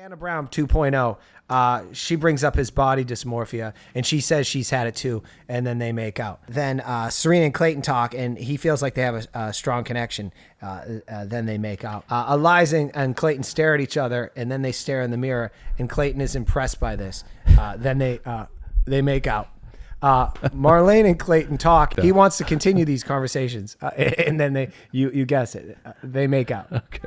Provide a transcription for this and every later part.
Anna Brown 2.0, she brings up his body dysmorphia, and she says she's had it too, and then they make out. Then Serena and Clayton talk, and he feels like they have a strong connection. Then they make out. Eliza and Clayton stare at each other, and then they stare in the mirror, and Clayton is impressed by this. Then they make out. Marlene and Clayton talk. He wants to continue these conversations, and then you guess it, they make out. Okay.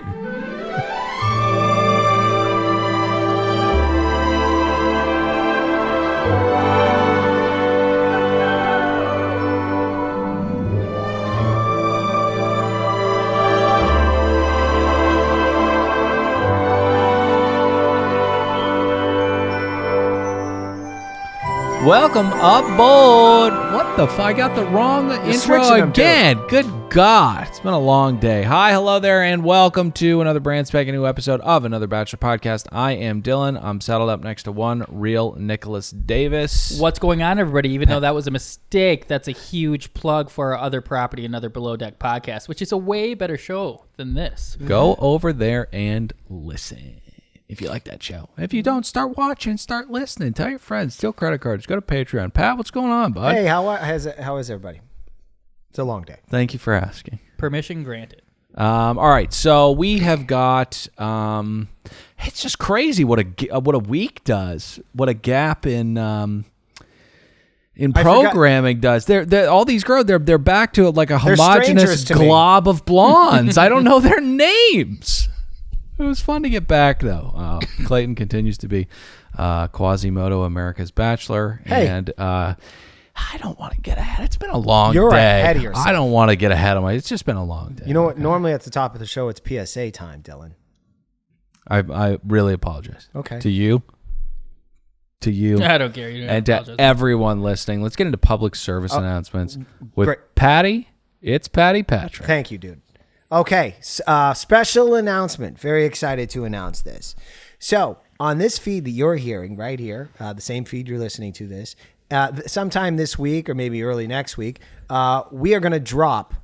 Welcome aboard. What the fuck? I got the wrong intro again. Good God. It's been a long day. Hi, hello there, and welcome to another brand spanking new episode of another Bachelor podcast. I am Dylan. I'm saddled up next to one real Nicholas Davis. What's going on, everybody? Even though that was a mistake, that's a huge plug for our other property, another Below Deck podcast, which is a way better show than this. Go over there and listen. If you like that show. If you don't, start watching, start listening. Tell your friends. Steal credit cards. Go to Patreon. Pat, what's going on, bud? Hey, how is everybody? It's a long day. Thank you for asking. Permission granted. All right, so we have got. It's just crazy what a week does. What a gap in programming does. They're all these girls. They're back to like a homogenous glob of blondes. I don't know their names. It was fun to get back, though. Clayton continues to be Quasimodo, America's Bachelor. Hey. And I don't want to get ahead. It's been a long day. You're ahead of yourself. I don't want to get ahead of my... It's just been a long day. You know what? Normally at the top of the show, it's PSA time, Dylan. I really apologize. Okay. To you. I don't care. You don't and to everyone listening. Let's get into public service announcements. With great. Patty, it's Patty Patrick. Thank you, dude. Okay, special announcement. Very excited to announce this. So, on this feed that you're hearing right here, the same feed you're listening to this, sometime this week or maybe early next week, we are going to drop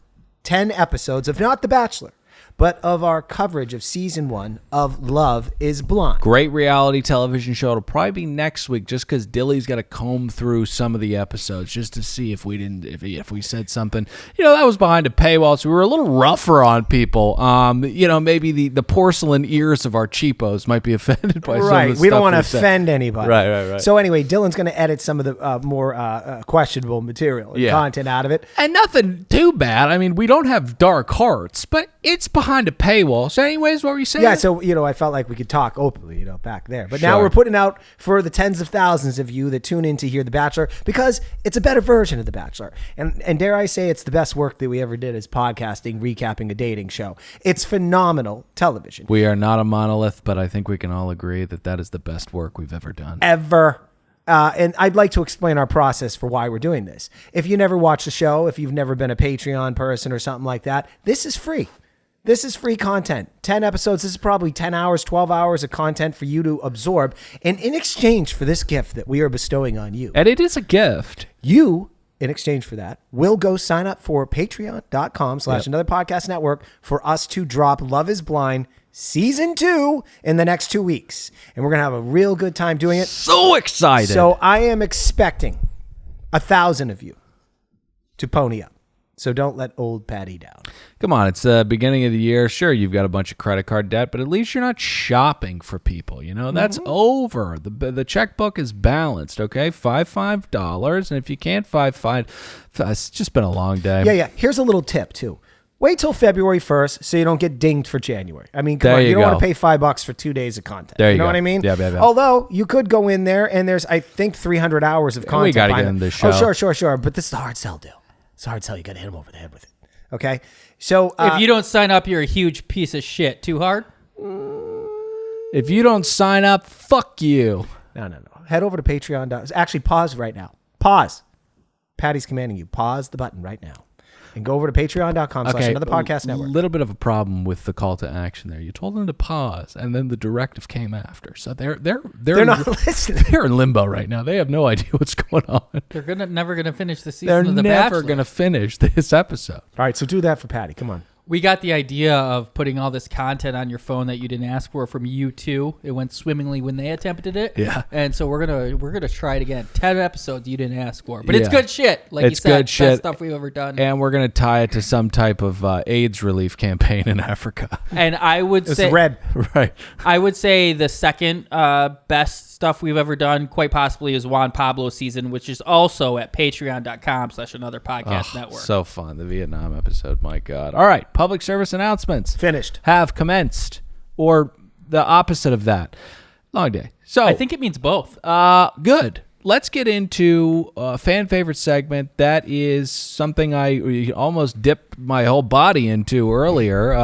10 episodes of not The Bachelor, but of our coverage of season 1 of Love is Blind. Great reality television show. It'll probably be next week just because Dilly's got to comb through some of the episodes just to see if we said something, that was behind a paywall. So we were a little rougher on people. Maybe the porcelain ears of our cheapos might be offended by some of the stuff. We don't want to offend anybody. Right. So anyway, Dylan's going to edit some of the more questionable material and content out of it. And nothing too bad. I mean, we don't have dark hearts, but it's behind a paywall. So anyways, what were you saying? Yeah, so, I felt like we could talk openly, back there. But Sure. now we're putting out for the tens of thousands of you that tune in to hear The Bachelor because it's a better version of The Bachelor. And dare I say it's the best work that we ever did as podcasting, recapping a dating show. It's phenomenal television. We are not a monolith, but I think we can all agree that is the best work we've ever done. Ever. And I'd like to explain our process for why we're doing this. If you never watched the show, if you've never been a Patreon person or something like that, this is free. This is free content. 10 episodes. This is probably 10 hours, 12 hours of content for you to absorb. And in exchange for this gift that we are bestowing on you. And it is a gift. You, in exchange for that, will go sign up for patreon.com/another podcast network for us to drop Love is Blind season 2 in the next 2 weeks. And we're going to have a real good time doing it. So excited. So I am expecting 1,000 of you to pony up. So don't let old Patty down. Come on, it's the beginning of the year. Sure, you've got a bunch of credit card debt, but at least you're not shopping for people. That's over. The checkbook is balanced, okay? $5, and if you can't $5, it's just been a long day. Yeah. Here's a little tip, too. Wait till February 1st so you don't get dinged for January. I mean, come on, you don't want to pay $5 for 2 days of content. There you go. Know what I mean? Yeah. Although, you could go in there, and there's, I think, 300 hours of content. We got to get in this show. Oh, sure. But this is the hard sell deal. It's a hard sell. You got to hit them over the head with it. Okay? So if you don't sign up, you're a huge piece of shit. Too hard? If you don't sign up, fuck you. No. Head over to Patreon. Actually, pause right now. Pause. Patty's commanding you. Pause the button right now. And go over to patreon.com/another podcast network. A little bit of a problem with the call to action there. You told them to pause, and then the directive came after. So they're not listening. They're in limbo right now. They have no idea what's going on. They're never gonna finish the season They're of The never Bachelor. going to finish this episode. All right, so do that for Patty. Come on. We got the idea of putting all this content on your phone that you didn't ask for from U2. It went swimmingly when they attempted it. Yeah. And so we're gonna try it again. 10 episodes you didn't ask for, but it's Yeah. good shit. Like It's you said, good shit. best stuff we've ever done. And we're going to tie it to some type of AIDS relief campaign in Africa. And I would It's say red. Right. I would say the second best stuff we've ever done, quite possibly, is Juan Pablo season, which is also at patreon.com/another podcast network. So fun. The Vietnam episode. My God. All right. Public service announcements Finished. have commenced, or the opposite of that. Long day. So I think it means both. good. Let's get into a fan favorite segment that is something I almost dipped my whole body into earlier.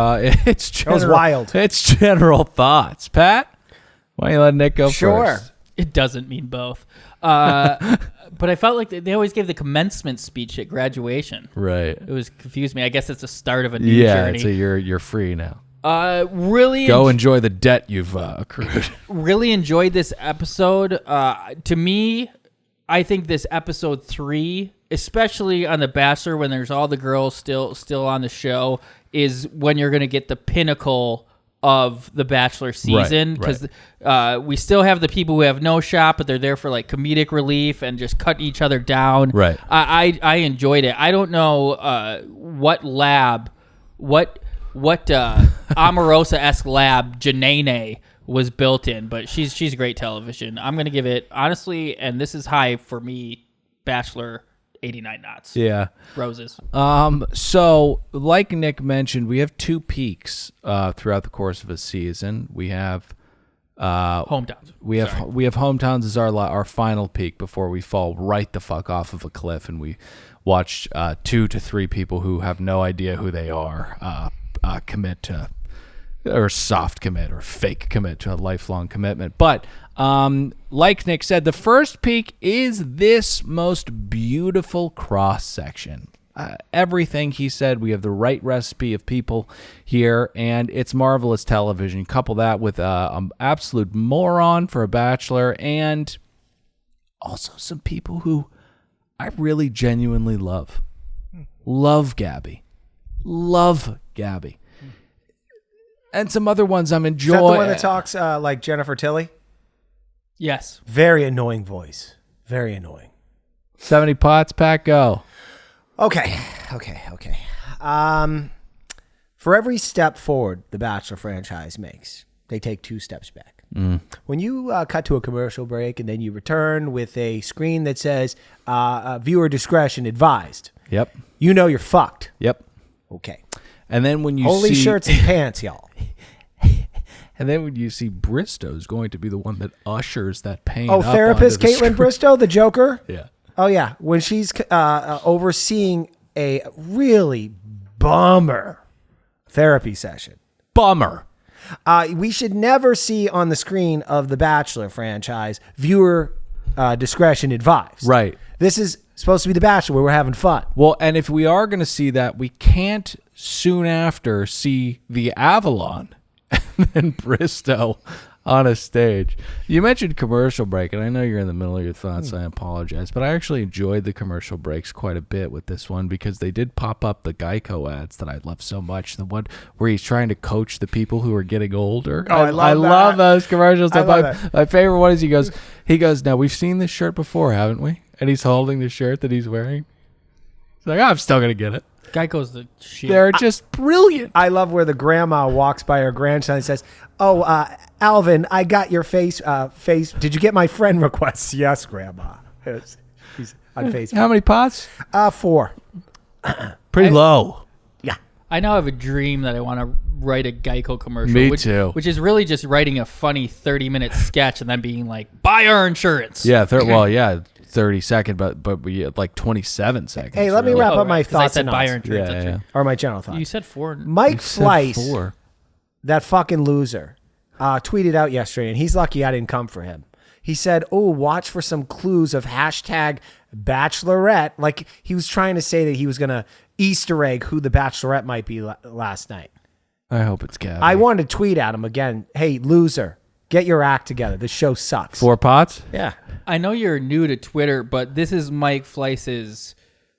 It's general, was wild. It's general thoughts. Pat, why don't you let Nick go Sure. first? It doesn't mean both. But I felt like they always gave the commencement speech at graduation. Right. It was confused me. I guess it's the start of a new Yeah. journey. So you're free now. Really Go enjoy the debt you've accrued. really enjoyed this episode. To me, I think this episode 3, especially on The Bachelor, when there's all the girls still on the show, is when you're going to get the pinnacle of the Bachelor season, because we still have the people who have no shot, but they're there for like comedic relief and just cutting each other down. Right. I enjoyed it. I don't know what Omarosa-esque lab Janene was built in, but she's great television. I'm gonna give it, honestly, and this is high for me, Bachelor 89 knots. Yeah. Roses. So like Nick mentioned, we have 2 peaks throughout the course of a season. We have Hometowns. we have hometowns as our final peak before we fall right the fuck off of a cliff and we watch 2 to 3 people who have no idea who they are commit to, or soft commit or fake commit to a lifelong commitment. But like Nick said, the first peak is this most beautiful cross section. Everything he said, we have the right recipe of people here, and it's marvelous television. Couple that with an absolute moron for a Bachelor, and also some people who I really genuinely love. Love Gabby. And some other ones I'm enjoying. Is that the one that talks like Jennifer Tilly? Yes. Very annoying voice. Very annoying. 70 pots, Pat, go. Okay. For every step forward the Bachelor franchise makes, they take 2 steps back. When you cut to a commercial break and then you return with a screen that says viewer discretion advised, Yep. you know you're fucked. Yep. Okay. And then when you Holy see shirts and pants, y'all. And then when you see Bristow's going to be the one that ushers that pain. Oh, up therapist onto the Caitlin screen. Bristow, the Joker? Yeah. Oh, yeah. When she's overseeing a really bummer therapy session. Bummer. We should never see on the screen of the Bachelor franchise viewer discretion advised. Right. This is supposed to be the Bachelor where we're having fun. Well, and if we are going to see that, we can't soon after see the Avalon and then Bristow on a stage. You mentioned commercial break, and I know you're in the middle of your thoughts, so I apologize, but I actually enjoyed the commercial breaks quite a bit with this one because they did pop up the Geico ads that I love so much. The one where he's trying to coach the people who are getting older. Oh, I love that. love those commercials. I love it. My favorite one is he goes, now we've seen this shirt before, haven't we? And he's holding the shirt that he's wearing. He's like, I'm still going to get it. Geico's the shit. They're just brilliant. I love where the grandma walks by her grandson and says, "Oh, Alvin, I got your face. Did you get my friend requests?" Yes, Grandma. He's on Facebook. How many pots? 4. Pretty low. Yeah. I now have a dream that I want to write a Geico commercial. Me too. Which is really just writing a funny 30-minute sketch and then being like, buy our insurance. Yeah, 30 second, but we had like 27 seconds. Hey, let me really. wrap up right, my 'cause I thoughts said and buy notes. our insurance. Yeah, That's yeah. right. Or my general thoughts. You said 4. Mike You said Fleiss, 4. that fucking loser, tweeted out yesterday, and he's lucky I didn't come for him. He said, "Oh, watch for some clues of hashtag Bachelorette." Like he was trying to say that he was going to Easter egg who the Bachelorette might be last night. I hope it's Gabby. I wanted to tweet at him again. Hey, loser, get your act together. This show sucks. 4 pots? Yeah. I know you're new to Twitter, but this is Mike Fleiss's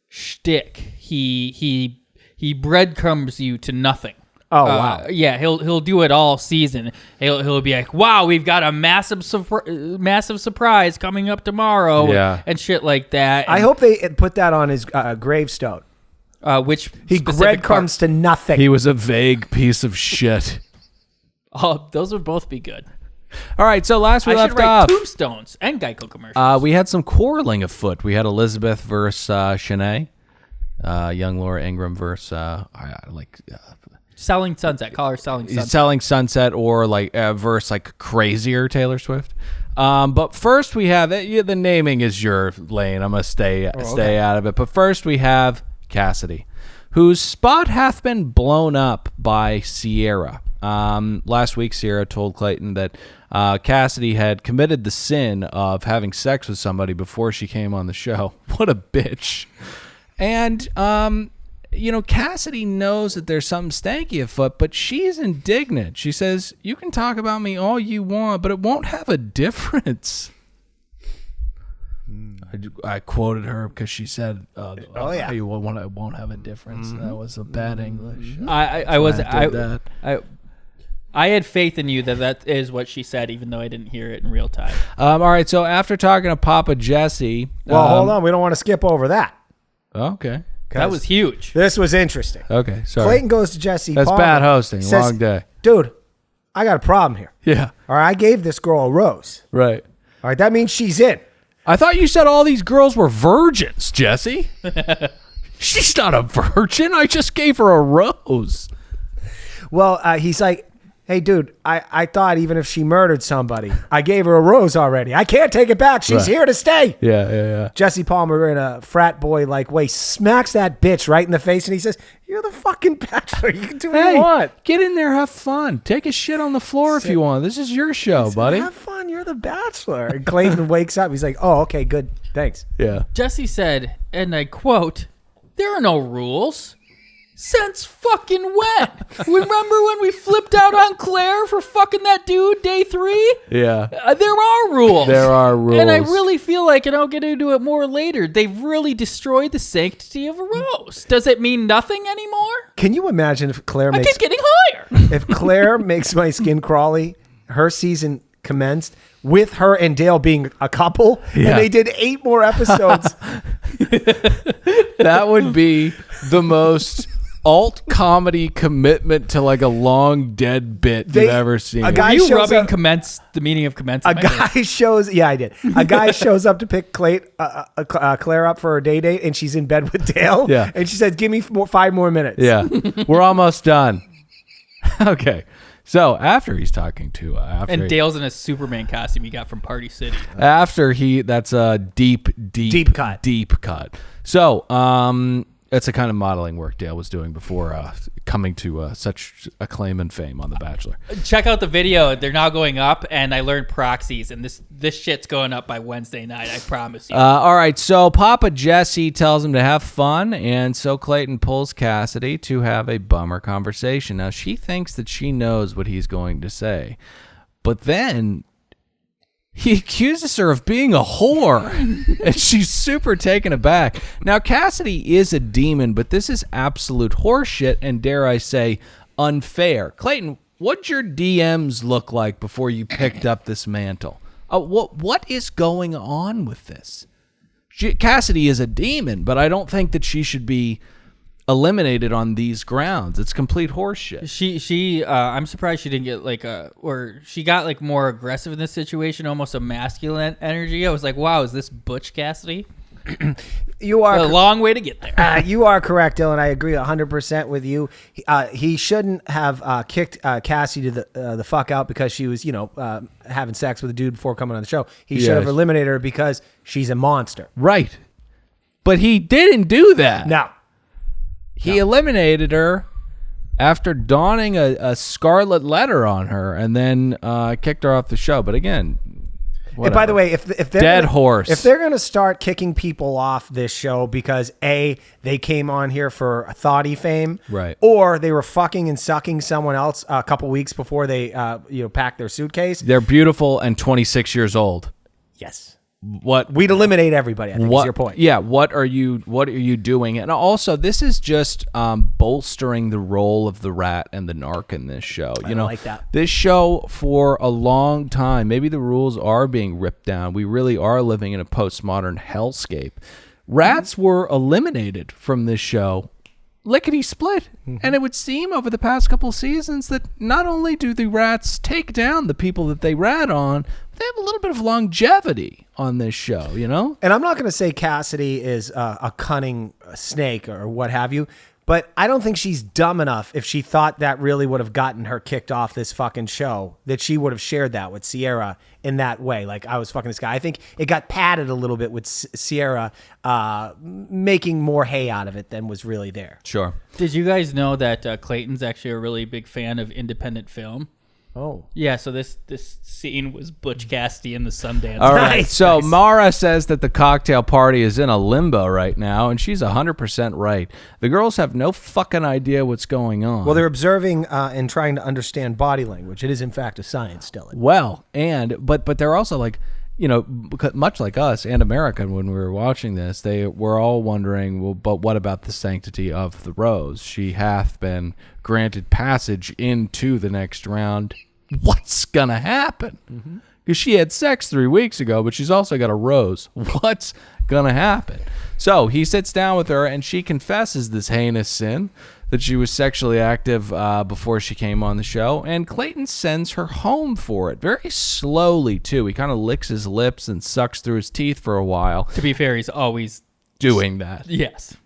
shtick. He he breadcrumbs you to nothing. Oh wow! Yeah, he'll do it all season. He'll be like, "Wow, we've got a massive surprise coming up tomorrow," and shit like that. I hope they put that on his gravestone. Which he breadcrumbs to nothing. He was a vague piece of shit. Oh, those would both be good. All right, so last we left should write off, tombstones and Geico commercials. we had some quarreling afoot. We had Elizabeth versus Shanae, young Laura Ingraham versus Selling Sunset. Call her Selling Sunset. Selling Sunset, or verse crazier Taylor Swift. But first we have the naming is your lane. I'm gonna stay out of it. But first we have Cassidy, whose spot hath been blown up by Sierra. Last week Sierra told Clayton that Cassidy had committed the sin of having sex with somebody before she came on the show. What a bitch. And Cassidy knows that there's something stanky afoot, but she's indignant. She says, "You can talk about me all you want, but it won't have a difference." I quoted her because she said, it won't have a difference." That was a bad English. I had faith in you that is what she said, even though I didn't hear it in real time. All right, so after talking to Papa Jesse... Well, hold on. We don't want to skip over that. Okay. That was huge. This was interesting. Okay, sorry. Clayton goes to Jesse That's Palmer, bad hosting. says, Long day. "Dude, I got a problem here. Yeah. All right, I gave this girl a rose. Right. All right, that means she's in." I thought you said all these girls were virgins, Jesse. She's not a virgin. I just gave her a rose. Well, he's like, "Hey, dude, I thought even if she murdered somebody, I gave her a rose already. I can't take it back. She's here to stay." Yeah. Jesse Palmer, in a frat boy-like way, smacks that bitch right in the face, and he says, "You're the fucking Bachelor. You can do what you want. Get in there, have fun. Take a shit on the floor if you want. This is your show, buddy." Have fun. You're the Bachelor. And Clayton wakes up. He's like, "Oh, okay, good. Thanks." Yeah. Jesse said, and I quote, "There are no rules. Since fucking when? Remember when we flipped out on Claire for fucking that dude day 3? Yeah. There are rules. There are rules. And I really feel like, and I'll get into it more later, they've really destroyed the sanctity of a rose. Does it mean nothing anymore? Can you imagine if Claire I makes... keep getting higher. If Claire makes my skin crawly, her season commenced with her and Dale being a couple, and they did 8 more episodes. That would be the most... alt comedy commitment to a long dead bit you've ever seen. A guy Are you shows rubbing up, the meaning of commence? A guy shows, yeah, I did. A guy shows up to pick Claire up for her date, and she's in bed with Dale. Yeah, and she said, "Give me 5 more minutes." Yeah, we're almost done. Okay, so after he's talking to, Dale's in a Superman costume he got from Party City. That's a deep cut. So, it's the kind of modeling work Dale was doing before coming to such acclaim and fame on The Bachelor. Check out the video. They're now going up, and I learned proxies, and this shit's going up by Wednesday night, I promise you. All right, so Papa Jesse tells him to have fun, and so Clayton pulls Cassidy to have a bummer conversation. Now, she thinks that she knows what he's going to say, but then... he accuses her of being a whore, and she's super taken aback. Now, Cassidy is a demon, but this is absolute horseshit and, dare I say, unfair. Clayton, what'd your DMs look like before you picked up this mantle? What is going on with this? Cassidy is a demon, but I don't think that she should be eliminated on these grounds. It's complete horseshit. She I'm surprised she didn't get or she got more aggressive in this situation, almost a masculine energy. I was like, wow, is this Butch Cassidy? You are a long way to get there. You are correct, Dylan. I agree 100% with you. He shouldn't have kicked Cassie to the fuck out because she was, having sex with a dude before coming on the show. He should have eliminated her because she's a monster. Right. But he didn't do that. No. He eliminated her after donning a scarlet letter on her and then kicked her off the show. But again, whatever. And by the way, if they're dead horse, if they're going to start kicking people off this show because they came on here for thoughty fame, right, or they were fucking and sucking someone else a couple weeks before they packed their suitcase, they're beautiful and 26 years old. Yes. We'd eliminate everybody, I think is your point. Yeah, what are you doing? And also, this is just bolstering the role of the rat and the narc in this show. You know, like that. This show, for a long time, maybe the rules are being ripped down. We really are living in a postmodern hellscape. Rats were eliminated from this show lickety split. And it would seem over the past couple seasons that not only do the rats take down the people that they rat on, they have a little bit of longevity on this show, you know? And I'm not going to say Cassidy is a cunning snake or what have you, but I don't think she's dumb enough, if she thought that really would have gotten her kicked off this fucking show, that she would have shared that with Sierra in that way. Like, I was fucking this guy. I think it got padded a little bit with Sierra making more hay out of it than was really there. Sure. Did you guys know that Clayton's actually a really big fan of independent film? Oh. Yeah, so this scene was Butch Cassidy in the Sundance. All right, Nice, so nice. Mara says that the cocktail party is in a limbo right now, and she's 100% right. The girls have no fucking idea what's going on. Well, they're observing and trying to understand body language. It is, in fact, a science, Dylan. Well, but they're also like, you know, much like us and America when we were watching this, they were all wondering, well, but what about the sanctity of the rose? She hath been granted passage into the next round. What's gonna happen? Because she had sex 3 weeks ago, but she's also got a rose. What's gonna happen? So he sits down with her, and she confesses this heinous sin, that she was sexually active before she came on the show, and Clayton sends her home for it. Very slowly, too. He kind of licks his lips and sucks through his teeth for a while. To be fair, he's always... Doing that. Yes.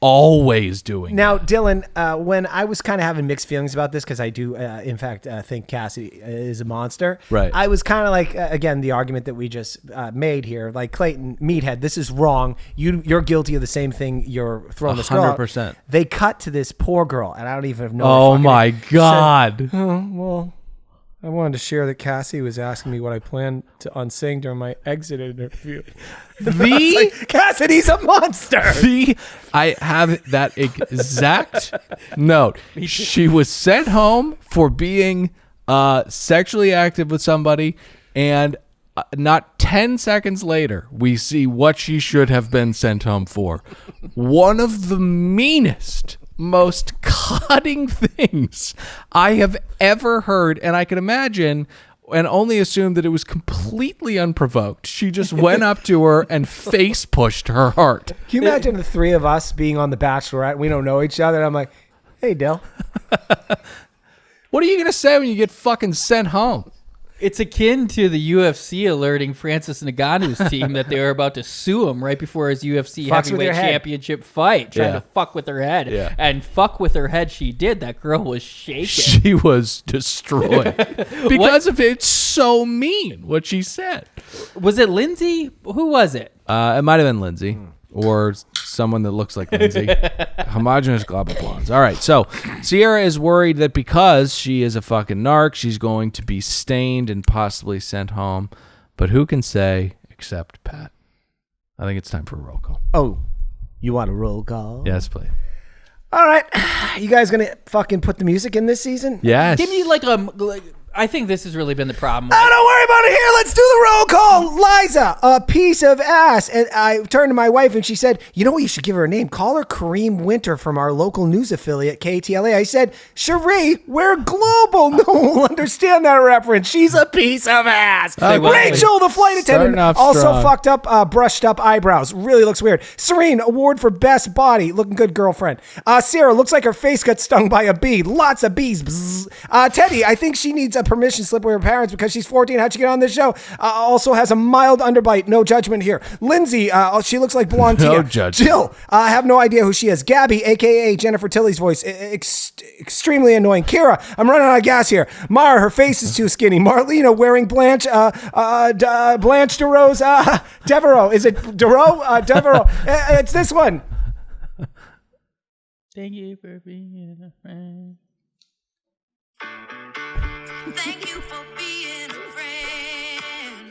Always doing Now, that. Dylan, when I was kind of having mixed feelings about this, because I do, in fact, think Cassie is a monster. Right. I was kind of like, again, the argument that we just made here, like, Clayton, meathead, this is wrong. You're guilty of the same thing. You're throwing this girl out. 100%. They cut to this poor girl, and I don't even know. Oh, my God. Well, I wanted to share that Cassie was asking me what I planned on saying during my exit interview. Cassidy's a monster. I have that exact note. She was sent home for being sexually active with somebody, and not 10 seconds later, we see what she should have been sent home for. One of the meanest, most cutting things I have ever heard, and I can imagine and only assume that it was completely unprovoked. She just went up to her and face pushed her heart. Can you imagine the three of us being on The Bachelorette? We don't know each other. And I'm like, hey, Dill. What are you going to say when you get fucking sent home? It's akin to the UFC alerting Francis Ngannou's team that they were about to sue him right before his UFC Fucks with heavyweight your head. championship fight, trying Yeah. to fuck with her head. Yeah. And fuck with her head she did. That girl was shaking. She was destroyed because of it. So mean what she said. Was it Lindsay? Who was it? It might have been Lindsay or someone that looks like Lindsay. Homogeneous glob of blondes. All right, so Sierra is worried that because she is a fucking narc, she's going to be stained and possibly sent home. But who can say except Pat? I think it's time for a roll call. Oh, you want a roll call? Yes, please. All right. You guys going to fucking put the music in this season? Yes. Give me like I think this has really been the problem. Oh, don't worry about it. Here, let's do the roll call. Liza, a piece of ass. And I turned to my wife and she said, you know what? You should give her a name. Call her Kareem Winter from our local news affiliate, KTLA. I said, Cherie, we're global. No one will understand that reference. She's a piece of ass. Rachel, the flight attendant, Starting off also strong. fucked up, brushed up eyebrows. Really looks weird. Serene, award for best body. Looking good, girlfriend. Sarah, looks like her face got stung by a bee. Lots of bees. Bzz. Teddy, I think she needs a permission slip with her parents because she's 14. How'd she get on this show? Also has a mild underbite. No judgment here. Lindsay, she looks like blonde No Tia. judgment. Jill, I have no idea who she is. Gabby, a.k.a. Jennifer Tilly's voice. Extremely annoying. Kira, I'm running out of gas here. Mara, her face is too skinny. Marlena, wearing Blanche DeRose. Devereaux. Is it DeRoe? Devereaux. It's this one. Thank you for being a friend. Thank you for being a friend.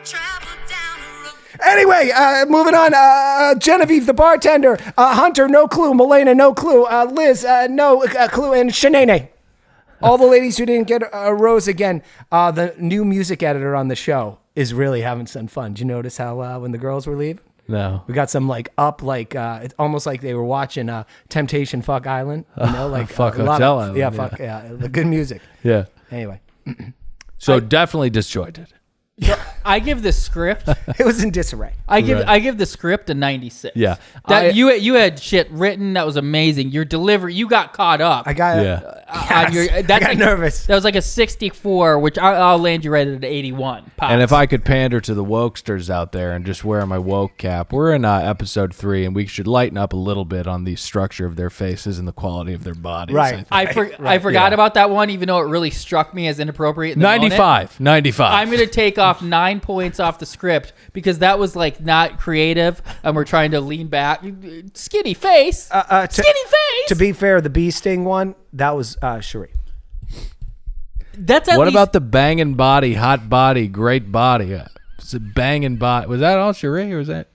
Travel down the road. Anyway, moving on. Genevieve, the bartender. Hunter, no clue. Milena, no clue. Liz, no clue. And Shanae. All the ladies who didn't get a rose again. The new music editor on the show is really having some fun. Did you notice how when the girls were leaving? No. We got some it's almost like they were watching Temptation Fuck Island. Fuck a lot Hotel of, Island, yeah, yeah. fuck yeah, the good music. Yeah. Anyway, So definitely disjointed. I give the script. it was in disarray. I give the script a 96. Yeah. You had shit written that was amazing. Your delivery, you got caught up. I got I got nervous. That was like a 64, which I'll land you right at an 81. Pops. And if I could pander to the wokesters out there and just wear my woke cap, we're in episode 3, and we should lighten up a little bit on the structure of their faces and the quality of their bodies. Right. I forgot about that one, even though it really struck me as inappropriate. In the 95. I'm going to take off 9 points off the script because that was like not creative, and we're trying to lean back. Skinny face. Skinny face. To be fair, the bee sting one, that was Cherie. That's at What least, about the banging body, hot body, great body? It's a banging body. Was that all Cherie, or was that?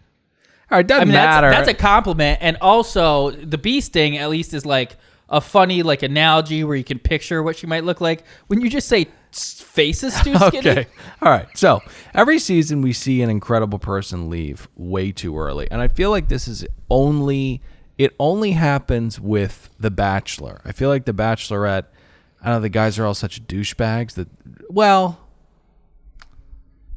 All right, doesn't matter. That's a compliment. And also, the bee sting at least is like a funny like analogy where you can picture what she might look like. When you just say faces too skinny. Okay. All right. So every season we see an incredible person leave way too early. And I feel like this is only happens with The Bachelor. I feel like The Bachelorette, I don't know, the guys are all such douchebags that, well,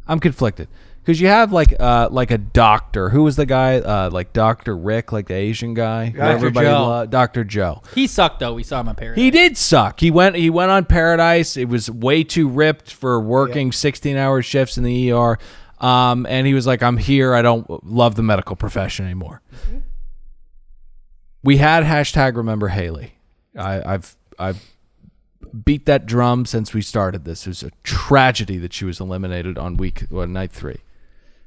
I'm conflicted. Because you have like a doctor. Who was the guy? Like Dr. Rick, like the Asian guy. Dr. Joe. Dr. Joe. He sucked though. We saw him on Paradise. He did suck. He went on Paradise. It was way too ripped for working 16-hour shifts in the ER. And he was like, I'm here. I don't love the medical profession anymore. Mm-hmm. We had hashtag Remember Haley. I've beat that drum since we started this. It was a tragedy that she was eliminated on night 3.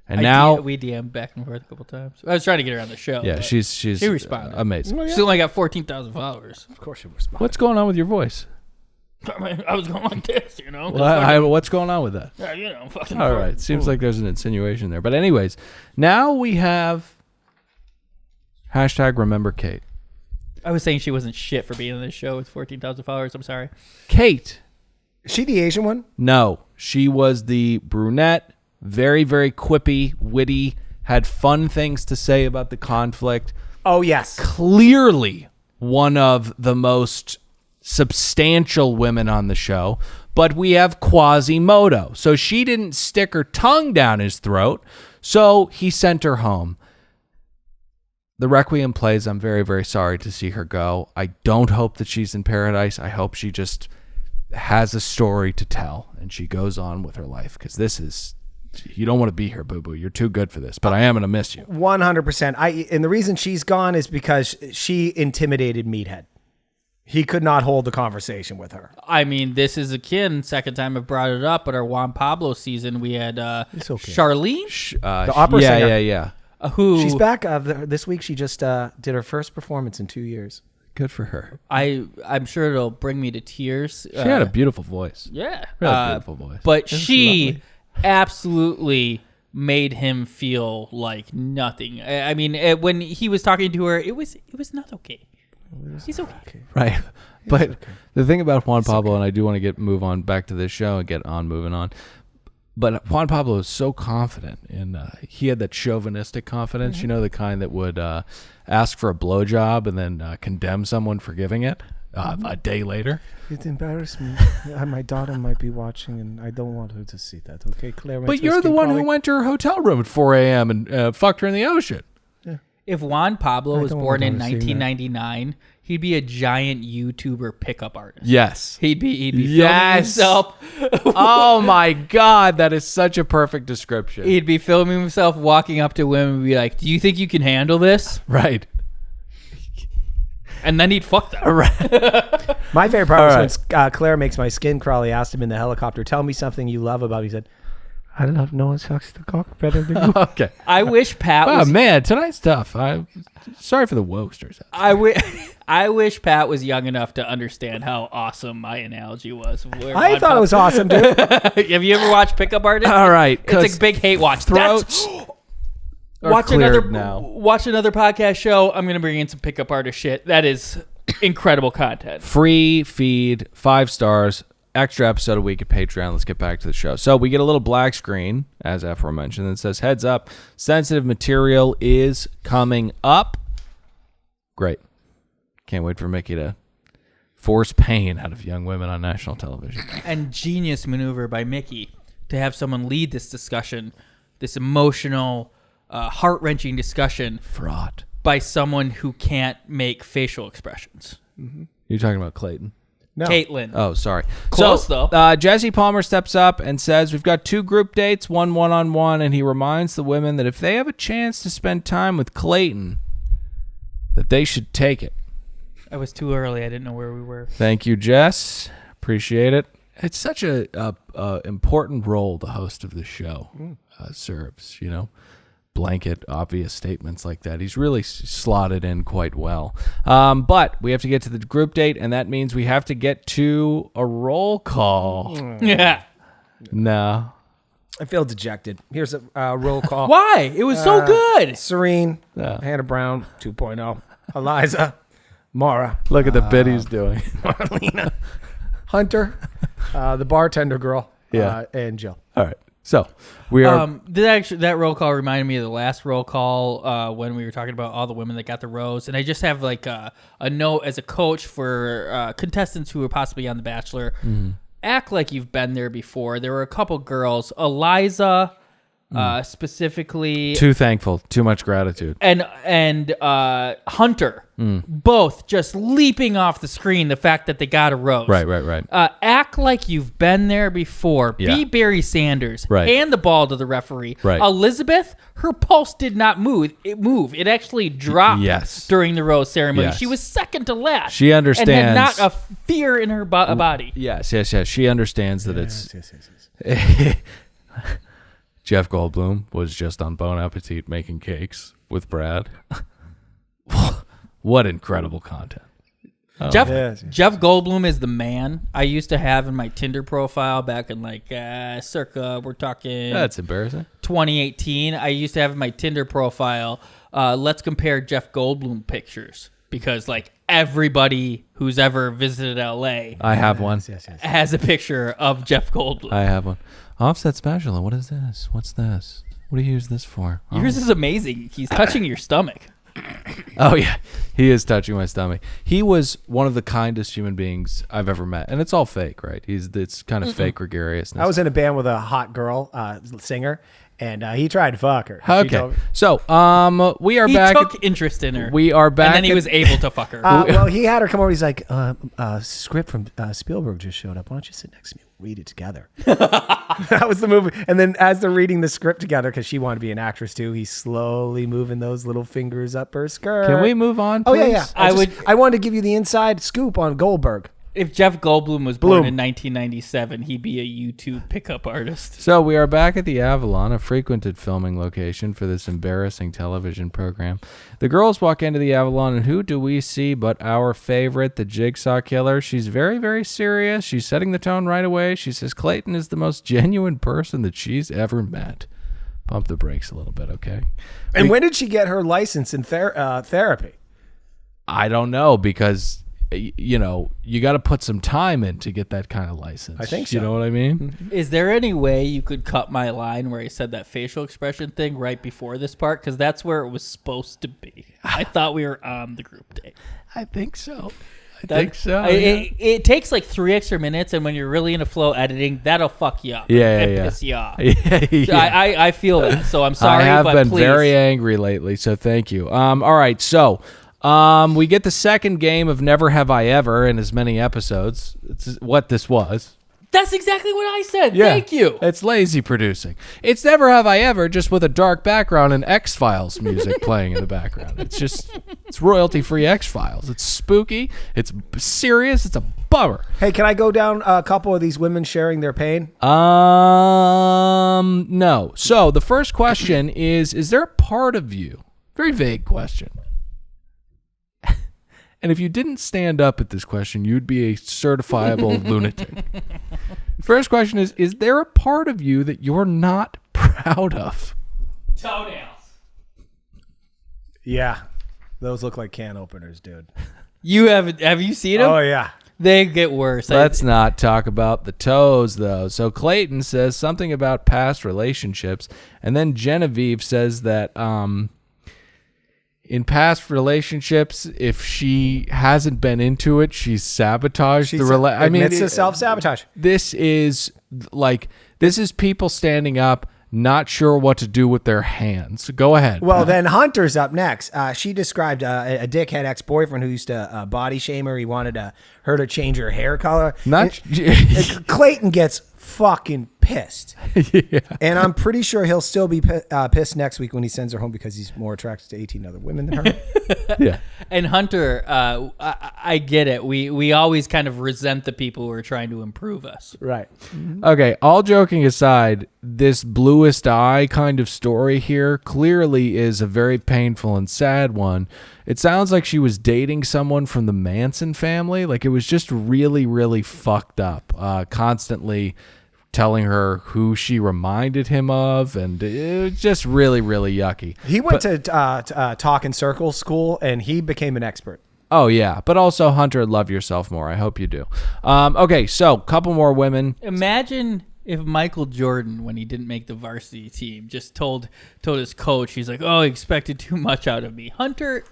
And now we DM'd back and forth a couple times. I was trying to get her on the show. Yeah, she's she responded. Amazing. She's only got 14,000 followers. Of course she responded. What's going on with your voice? I was going like this, you know. What's going on with that? Yeah, you know. Fucking All right. Seems like there's an insinuation there. But anyways, now we have hashtag Remember Kate. I was saying she wasn't shit for being on this show with 14,000 followers. I'm sorry. Kate. Is she the Asian one? No, she was the brunette, very, very quippy, witty, had fun things to say about the conflict. Oh, yes. Clearly one of the most substantial women on the show, but we have Quasimodo. So she didn't stick her tongue down his throat, so he sent her home. The Requiem plays. I'm very, very sorry to see her go. I don't hope that she's in paradise. I hope she just has a story to tell and she goes on with her life, because this is... You don't want to be here, boo-boo. You're too good for this, but I am going to miss you. 100%. And the reason she's gone is because she intimidated Meathead. He could not hold the conversation with her. I mean, this is akin. Second time I've brought it up, but our Juan Pablo season, we had Charlene, the opera singer. Yeah. who She's back. This week she just did her first performance in 2 years. Good for her. I'm sure it'll bring me to tears. She had a beautiful voice. Yeah, Really beautiful voice. But she absolutely made him feel like nothing. I mean, when he was talking to her, it was not okay. He's okay. Right. But the thing about Juan Pablo, and I do want to move on back to this show and get on moving on, but Juan Pablo is so confident, and he had that chauvinistic confidence, you know, the kind that would ask for a blowjob and then condemn someone for giving it a day later. It embarrassed me. My daughter might be watching, and I don't want her to see that. Okay, Claire. But you're the one who went to her hotel room at 4 a.m. and fucked her in the ocean. If Juan Pablo was born in want to see 1999, he'd be a giant YouTuber pickup artist. Yes. He'd be filming Yes. himself. Oh my God, that is such a perfect description. He'd be filming himself walking up to women and be like, "Do you think you can handle this?" Right. And then he'd fuck them. My favorite part was when Claire makes my skin crawl. He asked him in the helicopter, "Tell me something you love about." He said, "I love no one sucks the cock better than you." Okay. I wish Pat Oh was... man, tonight's tough. I'm sorry for the wokesters. I wish Pat was young enough to understand how awesome my analogy was. I thought it was awesome, dude. Have you ever watched Pickup Artist? All right. It's a big hate watch. Throats Watch cleared another now. watch another podcast show. I'm gonna bring in some Pickup Artist shit. That is incredible content. Free feed, 5 stars, extra episode a week at Patreon. Let's get back to the show. So we get a little black screen, as aforementioned, that says, heads up, sensitive material is coming up. Great. Can't wait for Mickey to force pain out of young women on national television. And genius maneuver by Mickey to have someone lead this discussion, this emotional, heart-wrenching discussion. Fraught. By someone who can't make facial expressions. You're talking about Clayton? No. Caitlin. Oh, sorry. Close, so, though. Jesse Palmer steps up and says, we've got 2 group dates, 1 one-on-one, and he reminds the women that if they have a chance to spend time with Clayton, that they should take it. I was too early. I didn't know where we were. Thank you, Jess. Appreciate it. It's such a important role the host of the show serves, you know. Blanket, obvious statements like that. He's really slotted in quite well. But we have to get to the group date, and that means we have to get to a roll call. Yeah. No. I feel dejected. Here's a roll call. Why? It was so good. Serene, Yeah. Hannah Brown 2.0, Eliza, Mara, Look at the bit he's doing. Marlena, Hunter, the bartender girl, Yeah. and Jill. All right. So we are. That roll call reminded me of the last roll call when we were talking about all the women that got the rose. And I just have like a note as a coach for contestants who are possibly on The Bachelor. Act like you've been there before. There were a couple girls, Eliza specifically, too thankful. Too much gratitude. and Hunter, both just leaping off the screen. The fact that they got a rose. Right. Act like you've been there before. Yeah. Be Barry Sanders. Right. Hand the ball to the referee. Right. Elizabeth, her pulse did not move. It actually dropped Yes. during the rose ceremony. Yes. She was second to last. She understands. And had not a fear in her body. Yes. She understands that it's. Yes. Jeff Goldblum was just on Bon Appetit making cakes with Brad. What incredible content. Jeff Yes. Jeff Goldblum is the man I used to have in my Tinder profile back in circa, we're talking That's embarrassing. 2018. I used to have in my Tinder profile, let's compare Jeff Goldblum pictures. Because everybody who's ever visited LA I have one. Yes. has a picture of Jeff Goldblum. I have one. Offset spatula. What is this? What's this? What do you use this for? Oh. Yours is amazing. He's touching your stomach. Oh, yeah. He is touching my stomach. He was one of the kindest human beings I've ever met. And it's all fake, right? It's kind of fake gregariousness. I was in a band with a hot girl singer, and he tried to fuck her. She Okay. told me- So, we are He back. took interest in her. We are back. and then he at- was able to fuck her. well, he had her come over. He's like, script from Spielberg just showed up. Why don't you sit next to me? Read it together. That was the movie. And then as they're reading the script together, because she wanted to be an actress too, he's slowly moving those little fingers up her skirt. Can we move on, Oh, please? yeah. I wanted to give you the inside scoop on Goldberg. If Jeff Goldblum was born Bloom. in 1997, he'd be a YouTube pickup artist. So we are back at the Avalon, a frequented filming location for this embarrassing television program. The girls walk into the Avalon, and who do we see but our favorite, the Jigsaw Killer? She's very, very serious. She's setting the tone right away. She says Clayton is the most genuine person that she's ever met. Pump the brakes a little bit, okay? And when did she get her license in therapy? I don't know, because you got to put some time in to get that kind of license. I think You so. know what I mean? Is there any way you could cut my line where I said that facial expression thing right before this part? Because that's where it was supposed to be. I thought we were on the group date. I think so. Yeah. It takes 3 extra minutes, and when you're really into flow editing, that'll fuck you up. And piss you off. Yeah. I feel that, so I'm sorry, I have but been please. very angry lately, so thank you. All right, so we get the second game of Never Have I Ever in as many episodes. It's what this was. That's exactly what I said. Yeah, Thank you. It's lazy producing. It's Never Have I Ever, just with a dark background and X-Files music playing in the background. It's royalty-free X-Files. It's spooky. It's serious. It's a bummer. Hey, can I go down a couple of these women sharing their pain? No. So the first question is there a part of you, very vague question, and if you didn't stand up at this question, you'd be a certifiable lunatic. First question is there a part of you that you're not proud of? Toenails. Yeah. Those look like can openers, dude. Have you seen them? Oh yeah. They get worse. Let's not talk about the toes, though. So Clayton says something about past relationships, and then Genevieve says that in past relationships, if she hasn't been into it, she's sabotaged the relationship. I mean, it's a self-sabotage. This is people standing up, not sure what to do with their hands. Go ahead. Well, then Hunter's up next. She described a dickhead ex-boyfriend who used to body shame her. He wanted her to change her hair color. Clayton gets fucking pissed. Yeah. And I'm pretty sure he'll still be pissed next week when he sends her home because he's more attracted to 18 other women than her. Yeah. And Hunter, I get it. We always kind of resent the people who are trying to improve us. Right. Okay, all joking aside, this bluest eye kind of story here clearly is a very painful and sad one. It sounds like she was dating someone from the Manson family. Like, it was just really, really fucked up. Constantly telling her who she reminded him of, and it was just really, really yucky. He went to talk in circles school, and he became an expert. Oh, yeah. But also, Hunter, love yourself more. I hope you do. Okay, so couple more women. Imagine if Michael Jordan, when he didn't make the varsity team, just told his coach, he's like, oh, he expected too much out of me. Hunter,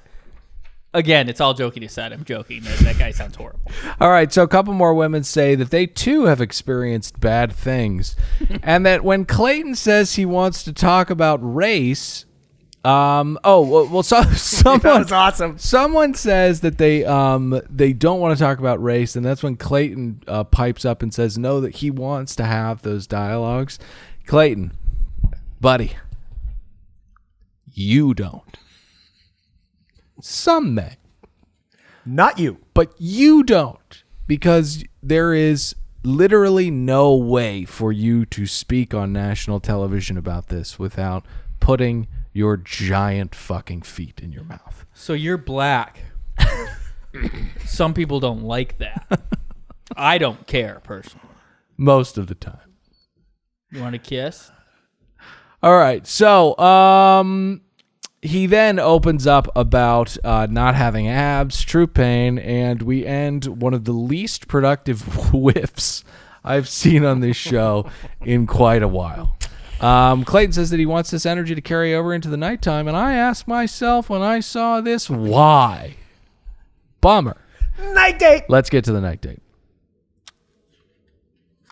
again, it's all joking aside. I'm joking. That guy sounds horrible. All right, so a couple more women say that they, too, have experienced bad things. And that when Clayton says he wants to talk about race... someone That was awesome. Someone says that they don't want to talk about race, and that's when Clayton pipes up and says no, that he wants to have those dialogues. Clayton, buddy, you don't. Some may, Not you. but you don't, because there is literally no way for you to speak on national television about this without putting your giant fucking feet in your mouth. So you're black. Some people don't like that. I don't care, personally. Most of the time. You want a kiss? All right. So, he then opens up about not having abs, true pain, and we end one of the least productive whiffs I've seen on this show in quite a while. Clayton says that he wants this energy to carry over into the nighttime, and I asked myself when I saw this, why? Bummer. Night date. Let's get to the night date.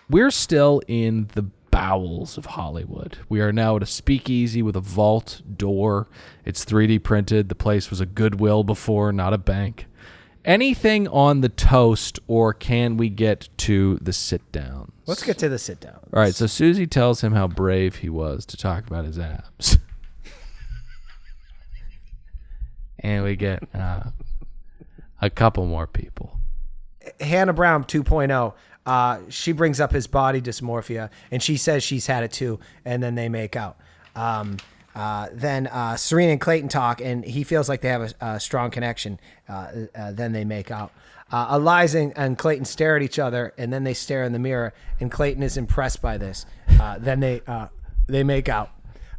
We're still in the bowels of Hollywood. We are now at a speakeasy with a vault door. It's 3D printed. The place was a Goodwill before, not a bank. Anything on the toast, or can we get to the sit-downs? Let's get to the sit down. All right, so Susie tells him how brave he was to talk about his abs. And we get a couple more people. Hannah Brown 2.0. She brings up his body dysmorphia, and she says she's had it too, and then they make out. Then Serena and Clayton talk, and he feels like they have a strong connection. Then they make out. Eliza and Clayton stare at each other, and then they stare in the mirror, and Clayton is impressed by this. Then they make out.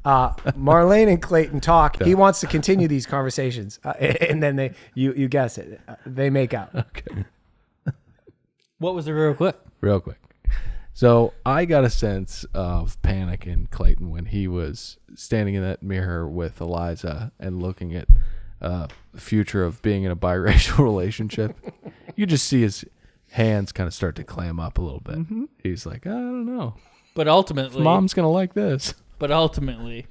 Marlene and Clayton talk. He wants to continue these conversations, and then you guess it, they make out. Okay. What was it real quick? Real quick. So I got a sense of panic in Clayton when he was standing in that mirror with Eliza and looking at the future of being in a biracial relationship. You just see his hands kind of start to clam up a little bit. Mm-hmm. He's like, I don't know. But ultimately, Mom's going to like this. But ultimately,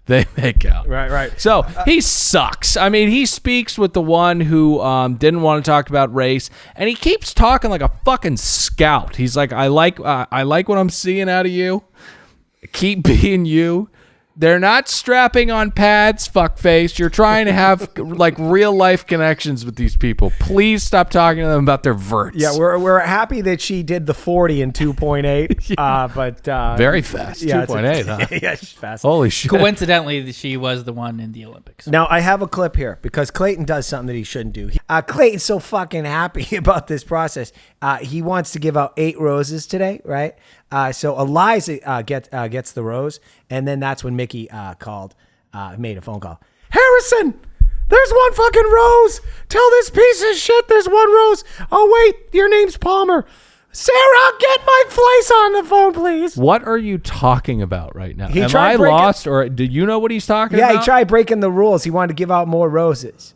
they make out. Right. So he sucks. I mean, he speaks with the one who didn't want to talk about race, and he keeps talking like a fucking scout. He's like, I like what I'm seeing out of you. Keep being you. They're not strapping on pads, fuckface. You're trying to have like real life connections with these people. Please stop talking to them about their verts. Yeah, we're happy that she did the 40 in 2.8, but very fast. Yeah, 2.8, huh? Yeah, she's fast. Holy shit. coincidentally, she was the one in the Olympics. Now, I have a clip here because Clayton does something that he shouldn't do. Clayton's so fucking happy about this process. He wants to give out 8 roses today, right? So Eliza gets the rose, and then that's when Mickey made a phone call. Harrison, There's one fucking rose. Tell this piece of shit there's one rose. Oh, wait, your name's Palmer. Sarah, get Mike Fleiss on the phone, please. What are you talking about right now? He Am tried I breaking- lost, or do you know what he's talking Yeah, about? he tried breaking the rules. He wanted to give out more roses.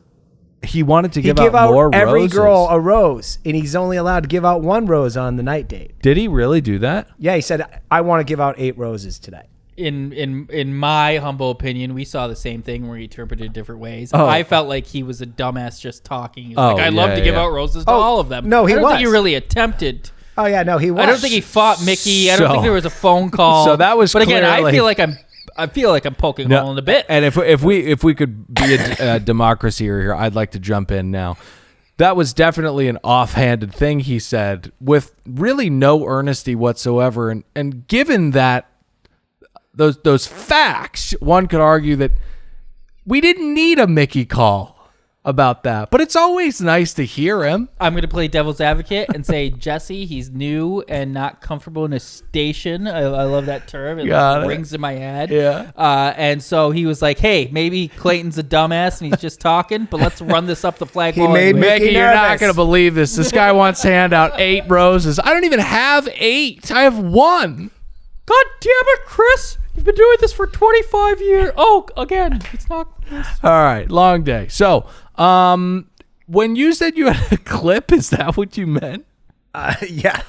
He wanted to He give give out out more every roses. girl a rose, and he's only allowed to give out one rose on the night date. Did he really do that? Yeah, he said, I want to give out 8 roses today. In my humble opinion, we saw the same thing where he interpreted it different ways. Oh. I felt like he was a dumbass just talking. He was Oh, like, I yeah, love to give yeah. out roses to Oh, all of them. no, he I don't think was. he really attempted. Oh, yeah, no, he was. I don't think he fought Mickey. I don't So- think there was a phone call. So that was But again, I clearly- feel like I'm poking a hole in the bit. And if we could be a democracy here, I'd like to jump in now. That was definitely an offhanded thing he said with really no earnesty whatsoever. And given that those facts, one could argue that we didn't need a Mickey call about that. But it's always nice to hear him. I'm going to play devil's advocate and say, Jesse, he's new and not comfortable in his station. I love that term. It Got it. rings in my head. Yeah. And so he was like, hey, maybe Clayton's a dumbass and he's just talking, but let's run this up the flagpole. He made anyway. Mickey Mickey, you're not nervous. going to believe this. This guy wants to hand out 8 roses. I don't even have 8. I have 1. God damn it, Chris. You've been doing this for 25 years. Oh, again, it's not. All right, long day. So, when you said you had a clip, is that what you meant? Yeah.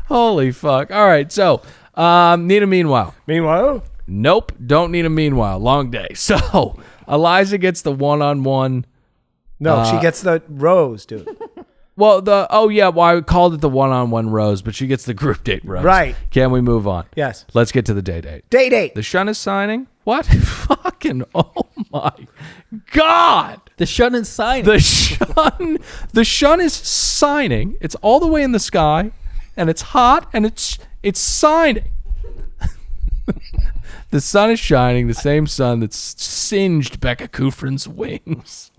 Holy fuck. All right, so, need a meanwhile. Meanwhile, Nope, don't need a meanwhile. Long day. So, Eliza gets the one-on-one. no, she gets the rose, dude. Well, I called it the one-on-one rose, but she gets the group date rose. Right. Can we move on? Yes. Let's get to the date. Date. The shun is signing. What? Fucking, oh my God. The shun and sign. The shun is signing. It's all the way in the sky, and it's hot, and it's signing. The sun is shining, the same sun that's singed Becca Kufrin's wings.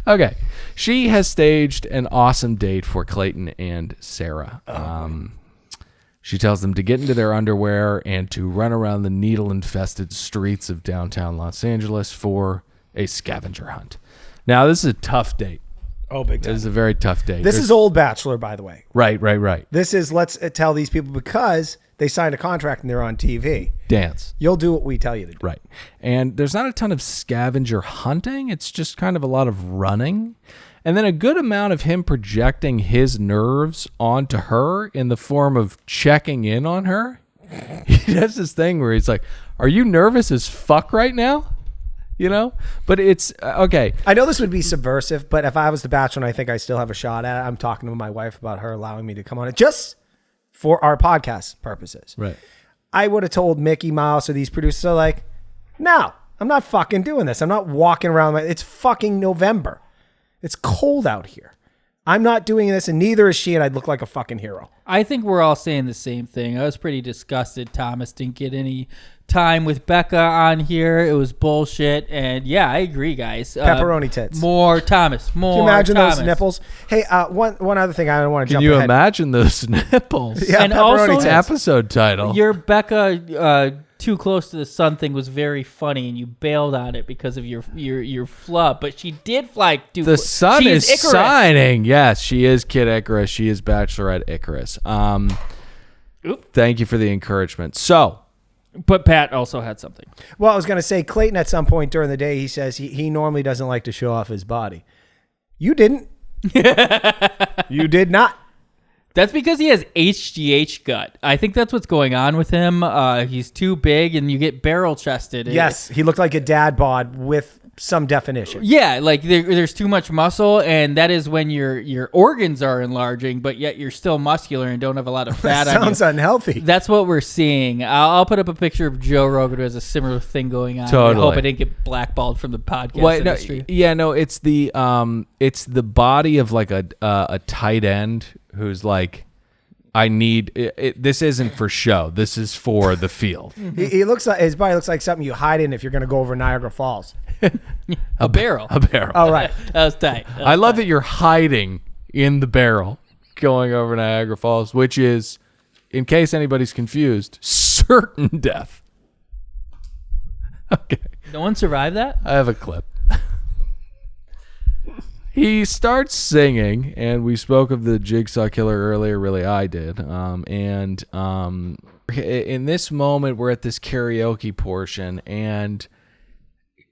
Okay. She has staged an awesome date for Clayton and Sarah. She tells them to get into their underwear and to run around the needle-infested streets of downtown Los Angeles for a scavenger hunt. Now, this is a tough date. Oh, big This time. is a very tough date. This is old Bachelor, by the way. Right. This is, let's tell these people because they signed a contract and they're on TV. Dance. You'll do what we tell you to do. Right. And there's not a ton of scavenger hunting. It's just kind of a lot of running. And then a good amount of him projecting his nerves onto her in the form of checking in on her. He does this thing where he's like, are you nervous as fuck right now? You know? But it's, okay. I know this would be subversive, but if I was the Bachelor and I think I still have a shot at it, I'm talking to my wife about her allowing me to come on it just for our podcast purposes. Right. I would have told Mickey Mouse or these producers are like, no, I'm not fucking doing this. I'm not walking around. It's fucking November. It's cold out here. I'm not doing this, and neither is she, and I'd look like a fucking hero. I think we're all saying the same thing. I was pretty disgusted Thomas didn't get any time with Becca on here. It was bullshit. And yeah, I agree, guys. Pepperoni tits. More Thomas. More Can you imagine Thomas. those nipples? Hey, one other thing I don't want to Can jump you ahead. imagine those nipples? Yeah, And pepperoni also- tits. Episode title. Your Becca too close to the sun thing was very funny, and you bailed on it because of your flub. But she did fly. Dude, The sun she is Icarus. signing. Yes, she is Kid Icarus. She is Bachelorette Icarus. Thank you for the encouragement. So, But Pat also had something. Well, I was going to say, Clayton at some point during the day, he says he normally doesn't like to show off his body. You didn't. You did not. That's because he has HGH gut. I think that's what's going on with him. He's too big, and you get barrel chested. Yes, he looked like a dad bod with some definition. Yeah, like there's too much muscle, and that is when your organs are enlarging, but yet you're still muscular and don't have a lot of fat on you. Sounds unhealthy. That's what we're seeing. I'll put up a picture of Joe Rogan who has a similar thing going on. Totally. I hope I didn't get blackballed from the podcast industry. It's the body of like a tight end who's like, I need this isn't for show. This is for the field. He looks like his body looks like something you hide in if you're going to go over Niagara Falls. A barrel. A barrel. Oh, right. That was tight. I love that you're hiding in the barrel going over Niagara Falls, which is, in case anybody's confused, certain death. Okay. No one survived that? I have a clip. He starts singing, and we spoke of the Jigsaw Killer earlier. Really, I did. In this moment, we're at this karaoke portion, and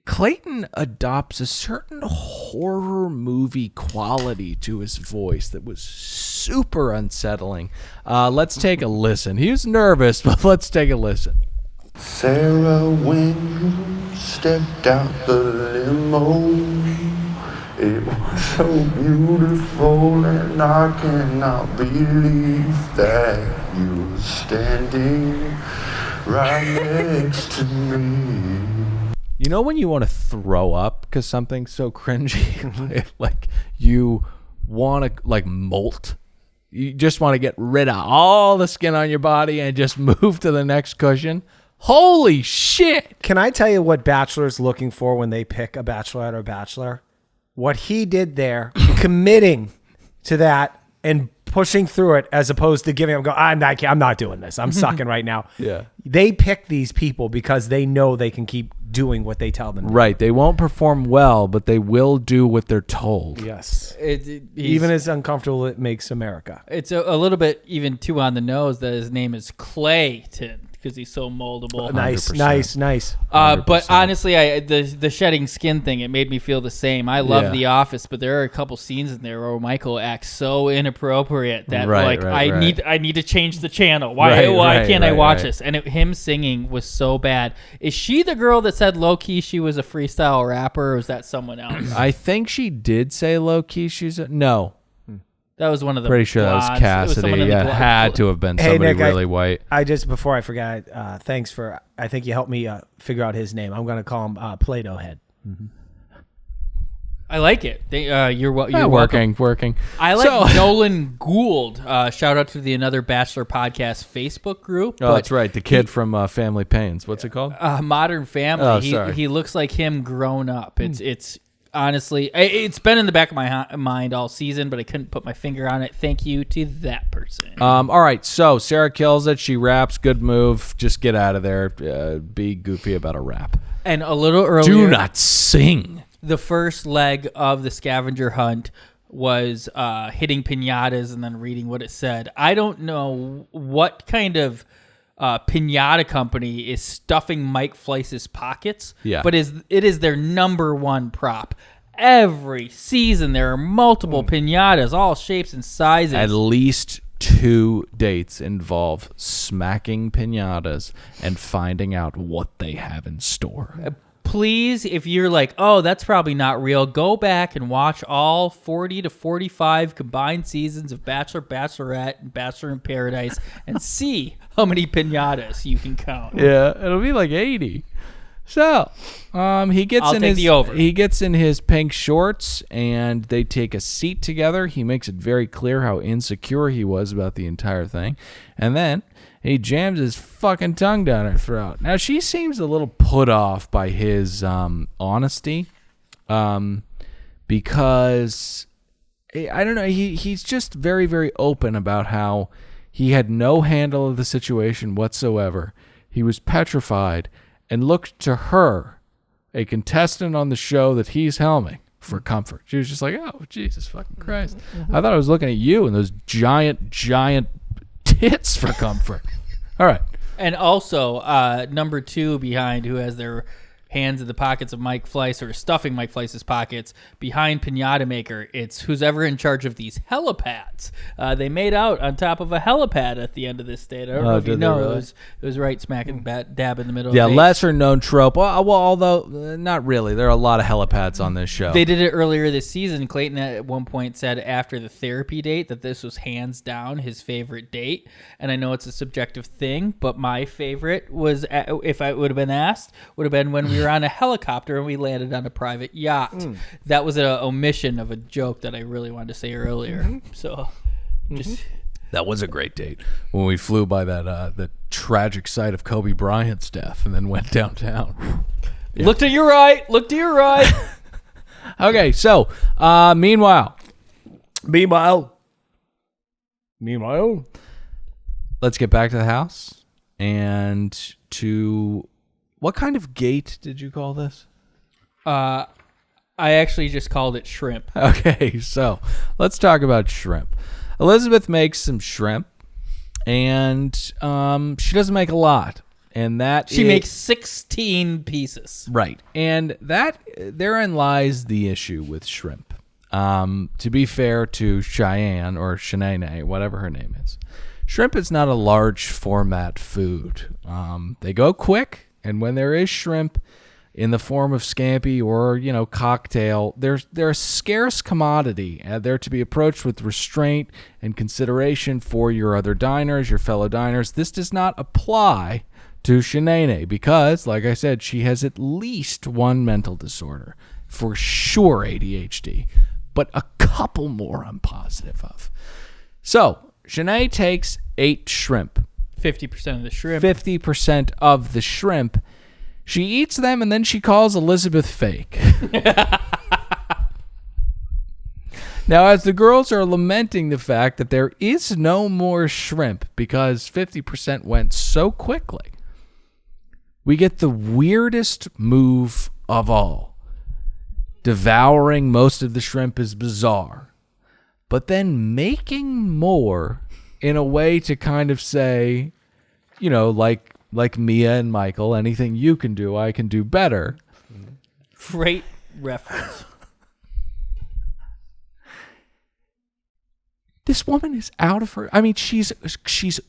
Clayton adopts a certain horror movie quality to his voice that was super unsettling. Let's take a listen. He was nervous, but let's take a listen. Sarah, when you stepped out the limo, it was so beautiful, and I cannot believe that you were standing right next to me. You know when you want to throw up because something's so cringy? Like you want to like molt? You just want to get rid of all the skin on your body and just move to the next cushion? Holy shit! Can I tell you what Bachelor's looking for when they pick a bachelorette or bachelor? What he did there, committing to that and pushing through it, as opposed to giving up, I'm not doing this. I'm sucking right now. Yeah. They pick these people because they know they can keep doing what they tell them to. Right. They won't perform well, but they will do what they're told. Yes. He's- Even as uncomfortable it makes America. It's a little bit even too on the nose that his name is Clayton because he's so moldable. Nice, 100%. nice. But 100%. honestly, the shedding skin thing, it made me feel the same. I love Yeah. The Office, but there are a couple scenes in there where Michael acts so inappropriate that Right, I need to change the channel. Why can't I watch this? And him singing was so bad. Is she the girl that said low key she was a freestyle rapper, or was that someone else? I think she did say low key. No. That was one of the Pretty sure that was blondes. It Cassidy. someone in the Yeah, it blonde- had to have been Hey, somebody Nick, really white. I just, before I forget, thanks for, I think you helped me figure out his name. I'm going to call him Play-Doh Head. I like it. You're Yeah, welcome. working. I like So- Nolan Gould. Shout out to the Another Bachelor Podcast Facebook group. Oh, that's right. The kid from Family Pains. What's it called? Modern Family. Oh, sorry. He looks like him grown up. It's honestly, it's been in the back of my mind all season, but I couldn't put my finger on it. Thank you to that person. All right. So Sarah kills it. She raps. Good move. Just get out of there. Be goofy about a rap. And a little earlier, Do not sing. the first leg of the scavenger hunt was hitting pinatas and then reading what it said. I don't know what kind of pinata company is stuffing Mike Fleiss's pockets, Yeah. but it is their number one prop. Every season there are multiple pinatas, all shapes and sizes. At least 2 dates involve smacking pinatas and finding out what they have in store. Please, if you're like, oh, that's probably not real, go back and watch all 40 to 45 combined seasons of Bachelor, Bachelorette, and Bachelor in Paradise and see how many pinatas you can count. Yeah, it'll be like 80. So, he gets I'll in take his the over. he gets in his pink shorts and they take a seat together. He makes it very clear how insecure he was about the entire thing. And then he jams his fucking tongue down her throat. Now, she seems a little put off by his honesty because I don't know, he's just very, very open about how he had no handle of the situation whatsoever. He was petrified and looked to her, a contestant on the show that he's helming, for comfort. She was just like, oh, Jesus fucking Christ. I thought I was looking at you and those giant tits for comfort. All right. And also, number 2 behind, who has their hands in the pockets of Mike Fleiss, or stuffing Mike Fleiss's pockets, behind Pinata Maker, it's who's ever in charge of these helipads. They made out on top of a helipad at the end of this date. I don't know if you did they know. really? It was right smack dab in the middle Yeah, of the lesser known trope. Well, although not really. There are a lot of helipads on this show. They did it earlier this season. Clayton at one point said after the therapy date that this was hands down his favorite date. And I know it's a subjective thing, but my favorite was, if I would have been asked, would have been when we were on a helicopter and we landed on a private yacht. That was an omission of a joke that I really wanted to say earlier. So just... That was a great date when we flew by that the tragic sight of Kobe Bryant's death and then went downtown. Look to your right. Look to your right. Okay, so meanwhile, Meanwhile, let's get back to the house and to What kind of gate did you call this? I actually just called it shrimp. Okay, so let's talk about shrimp. Elizabeth makes some shrimp, and she doesn't make a lot. And She makes 16 pieces. Right. And therein lies the issue with shrimp. To be fair to Cheyenne or Shanae, whatever her name is, shrimp is not a large format food. They go quick, and when there is shrimp in the form of scampi or, cocktail, they're a scarce commodity. They're to be approached with restraint and consideration for your other diners, your fellow diners. This does not apply to Shanae because, like I said, she has at least one mental disorder, for sure ADHD, but a couple more I'm positive of. So Shanae takes 8 shrimp. 50% of the shrimp. 50% of the shrimp. She eats them, and then she calls Elizabeth fake. Now, as the girls are lamenting the fact that there is no more shrimp because 50% went so quickly, we get the weirdest move of all. Devouring most of the shrimp is bizarre, but then making more in a way to kind of say, like Mia and Michael, anything you can do, I can do better. Great reference. This woman is out of her. I mean, she's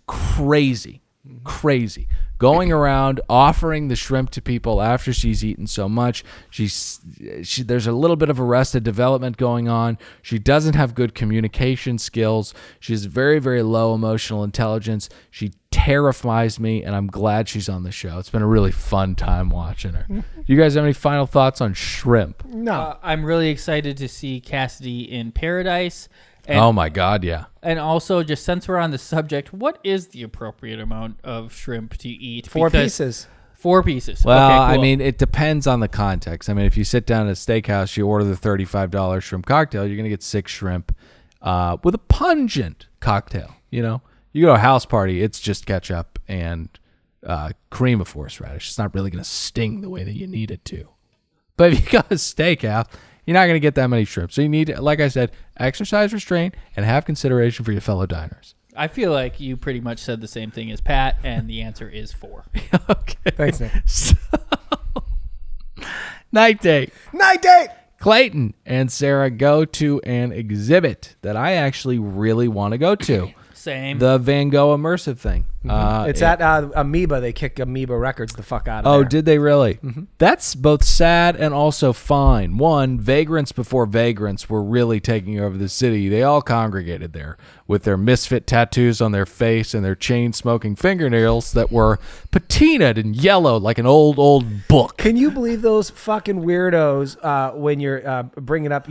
crazy. Crazy. Going around offering the shrimp to people after she's eaten so much. There's a little bit of arrested development going on. She doesn't have good communication skills. She has very, very low emotional intelligence. She terrifies me, and I'm glad she's on the show. It's been a really fun time watching her. You guys have any final thoughts on shrimp? No. I'm really excited to see Cassidy in Paradise. And, Oh my God, yeah. And also, just since we're on the subject, what is the appropriate amount of shrimp to eat? 4 Because- pieces. 4 pieces. Well, Okay, I cool. mean, it depends on the context. I mean, if you sit down at a steakhouse, you order the $35 shrimp cocktail, you're going to get 6 shrimp with a pungent cocktail. You go to a house party, it's just ketchup and cream of horseradish. It's not really going to sting the way that you need it to. But if you go to a steakhouse, you're not going to get that many shrimp. So you need, like I said, exercise restraint and have consideration for your fellow diners. I feel like you pretty much said the same thing as Pat, and the answer is 4. Okay. Thanks, Nick. So, night date. Night date. Clayton and Sarah go to an exhibit that I actually really want to go to. Same. The Van Gogh immersive thing. It's at Amoeba. They kick Amoeba Records the fuck out of Oh, there. did they really? That's both sad and also fine. One, vagrants before vagrants were really taking over the city. They all congregated there with their misfit tattoos on their face and their chain-smoking fingernails that were patinaed and yellow like an old book. Can you believe those fucking weirdos when you're bringing up,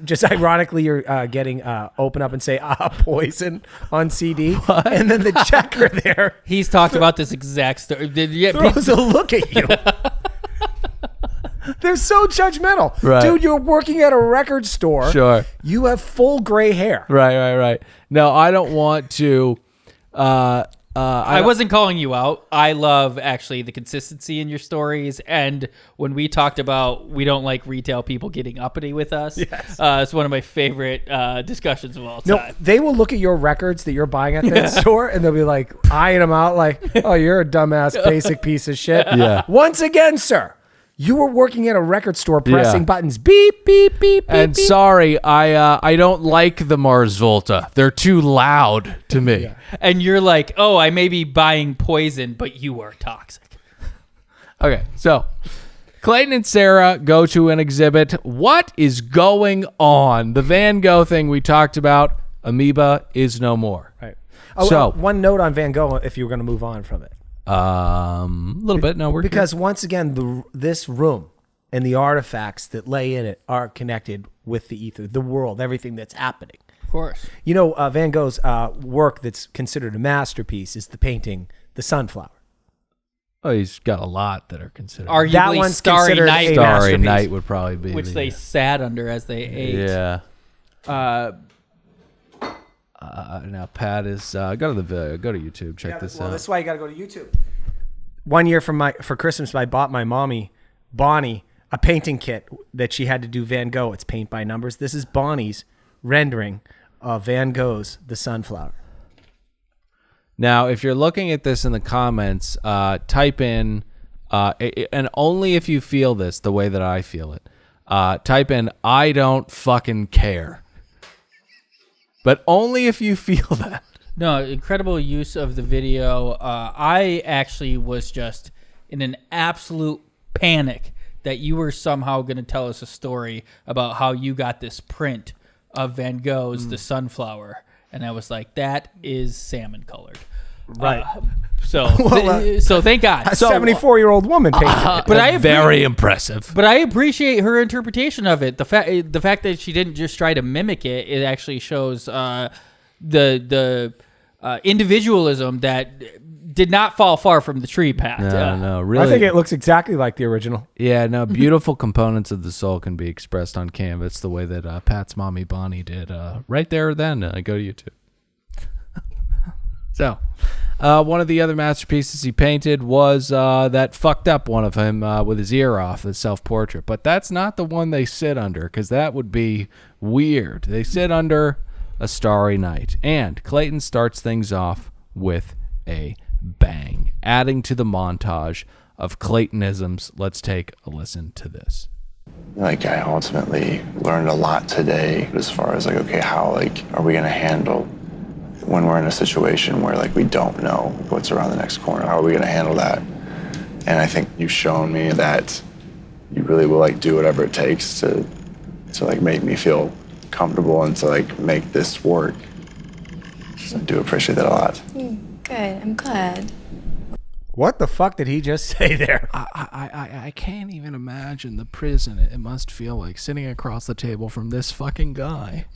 just ironically, you're getting open up and say poison on CD, and then the checker there He's talked about this exact story. throws a look at you. They're so judgmental. Right. Dude, you're working at a record store. Sure. You have full gray hair. Right. No, I don't want to. I wasn't calling you out. I love actually the consistency in your stories, and when we talked about we don't like retail people getting uppity with us, Yes. It's one of my favorite discussions of all time. No, they will look at your records that you're buying at that store, and they'll be like eyeing them out like, oh, you're a dumbass basic piece of shit. Yeah. Once again, sir, you were working at a record store pressing Yeah. buttons. Beep, beep, beep, beep, And beep. sorry, I don't like the Mars Volta. They're too loud to me. And you're like, oh, I may be buying poison, but you are toxic. Okay, so Clayton and Sarah go to an exhibit. What is going on? The Van Gogh thing we talked about. Amoeba is no more. Right. Oh, So- one note on Van Gogh if you were going to move on from it. A little bit. No, we're Because once again, this room and the artifacts that lay in it are connected with the ether, the world, everything that's happening. Of course. Van Gogh's work that's considered a masterpiece is the painting The Sunflower. Oh, he's got a lot that are considered. Arguably That one's Starry considered Night, a Starry masterpiece. Night would probably be which the- they sat under as they ate. Yeah. Uh, Now Pat is go to YouTube. Check this out. That's why you got to go to YouTube. one year for Christmas, I bought my mommy, Bonnie, a painting kit that she had to do Van Gogh. It's paint by numbers. This is Bonnie's rendering of Van Gogh's The Sunflower. Now, if you're looking at this in the comments, type in, and only if you feel this the way that I feel it, type in, I don't fucking care. But only if you feel that. No, incredible use of the video. I actually was just in an absolute panic that you were somehow going to tell us a story about how you got this print of Van Gogh's The Sunflower. And I was like, that is salmon colored. Right. So thank God. A 74-year-old woman painted it. But very impressive. But I appreciate her interpretation of it. The fact that she didn't just try to mimic it, it actually shows the individualism that did not fall far from the tree, Pat. No, really. I think it looks exactly like the original. Yeah, no, beautiful components of the soul can be expressed on canvas the way that Pat's mommy Bonnie did right there then. Go to YouTube. So, one of the other masterpieces he painted was that fucked up one of him with his ear off, the self-portrait. But that's not the one they sit under, because that would be weird. They sit under A Starry Night. And Clayton starts things off with a bang, adding to the montage of Claytonisms. Let's take a listen to this. Like, I ultimately learned a lot today as far as, like, okay, how, like, are we going to handle when we're in a situation where, like, we don't know what's around the next corner? How are we going to handle that? And I think you've shown me that you really will, like, do whatever it takes to like, make me feel comfortable and to, like, make this work. So I do appreciate that a lot. Good, I'm glad. What the fuck did he just say there? I can't even imagine the prison it must feel like sitting across the table from this fucking guy.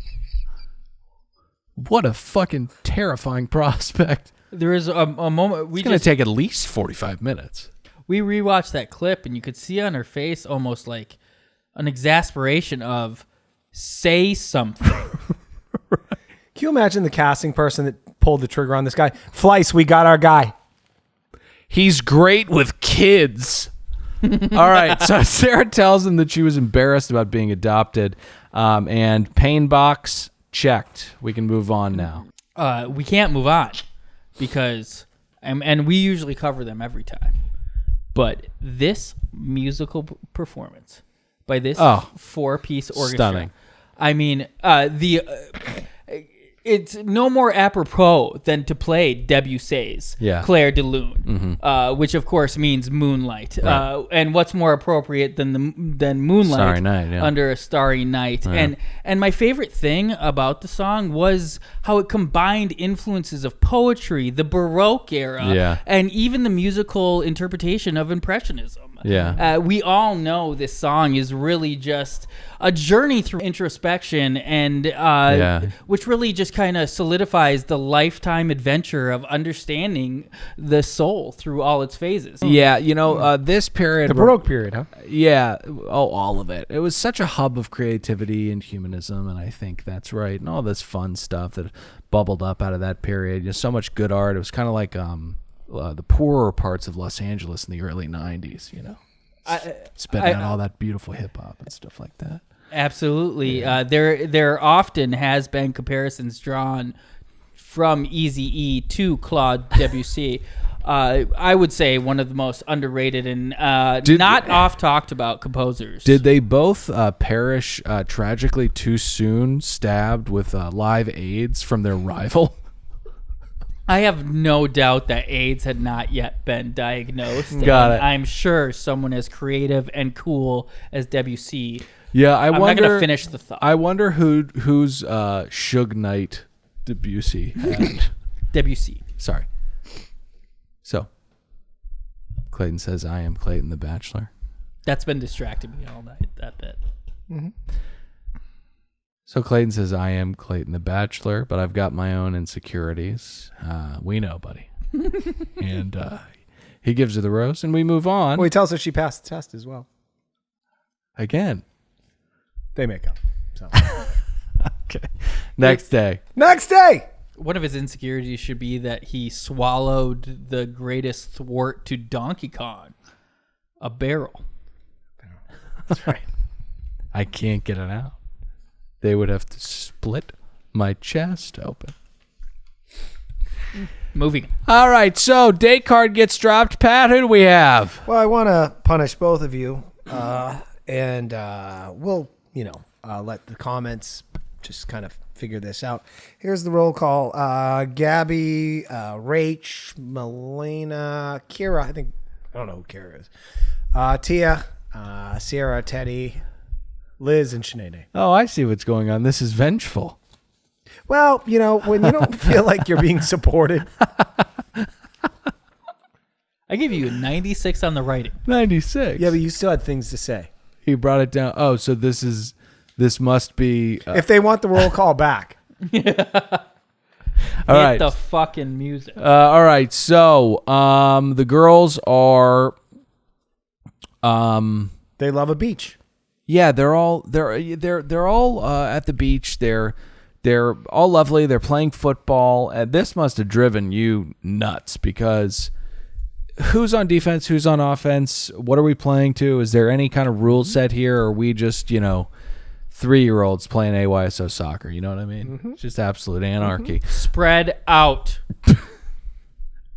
What a fucking terrifying prospect. There is a moment It's going to take at least 45 minutes. We rewatched that clip, and you could see on her face almost like an exasperation of say something. Can you imagine the casting person that pulled the trigger on this guy? Fleiss, we got our guy. He's great with kids. All right, so Sarah tells him that she was embarrassed about being adopted, and pain box checked. We can move on now. We can't move on because, and we usually cover them every time, but this musical performance by this four-piece orchestra. Stunning. I mean, it's no more apropos than to play Debussy's Clair de Lune, which of course means moonlight. Right. And what's more appropriate than moonlight Starry night, yeah. under a starry night? Yeah. And my favorite thing about the song was how it combined influences of poetry, the Baroque era, and even the musical interpretation of Impressionism. Yeah. We all know this song is really just a journey through introspection, and which really just kind of solidifies the lifetime adventure of understanding the soul through all its phases. Yeah, you know, this period... The Baroque period, huh? Yeah. Oh, all of it. It was such a hub of creativity and humanism, and I think that's right. And all this fun stuff that bubbled up out of that period. You know, so much good art. It was kind of like... the poorer parts of Los Angeles in the early 90s, you know, spitting out all that beautiful hip hop and stuff like that. Absolutely. There often has been comparisons drawn from Eazy-E to Claude Debussy. I would say one of the most underrated and not oft talked about composers. Did they both perish tragically too soon, stabbed with live AIDS from their rival? I have no doubt that AIDS had not yet been diagnosed. Got it. I'm sure someone as creative and cool as Debussy. Yeah, I'm not going to finish the thought. I wonder who's Suge Knight Debussy had. Debussy. Sorry. So, Clayton says, I am Clayton the Bachelor. That's been distracting me all night, that bit. Mm-hmm. So Clayton says, I am Clayton the Bachelor, but I've got my own insecurities. We know, buddy. And he gives her the rose, and we move on. Well, he tells her she passed the test as well. Again. They make up. So. Okay. Next day. Next day! one of his insecurities should be that he swallowed the greatest thwart to Donkey Kong, a barrel. That's right. I can't get it out. They would have to split my chest open. Moving. All right, so date card gets dropped. Pat, who do we have? Well, I want to punish both of you, and we'll, let the comments just kind of figure this out. Here's the roll call. Gabby, Rach, Melina, Kira. I don't know who Kira is. Tia, Sierra, Teddy, Liz, and Sinead. Oh, I see what's going on. This is vengeful. Well, when you don't feel like you're being supported. I give you a 96 on the writing. 96. Yeah, but you still had things to say. He brought it down. Oh, so this must be... If they want the roll call back. all Hit right. the fucking music. All right, so the girls are... They love a beach. Yeah, they're all at the beach. They're all lovely. They're playing football. And this must have driven you nuts because who's on defense? Who's on offense? What are we playing to? Is there any kind of rule set here? Or are we just 3-year-olds playing AYSO soccer? You know what I mean? Mm-hmm. It's just absolute anarchy. Spread out.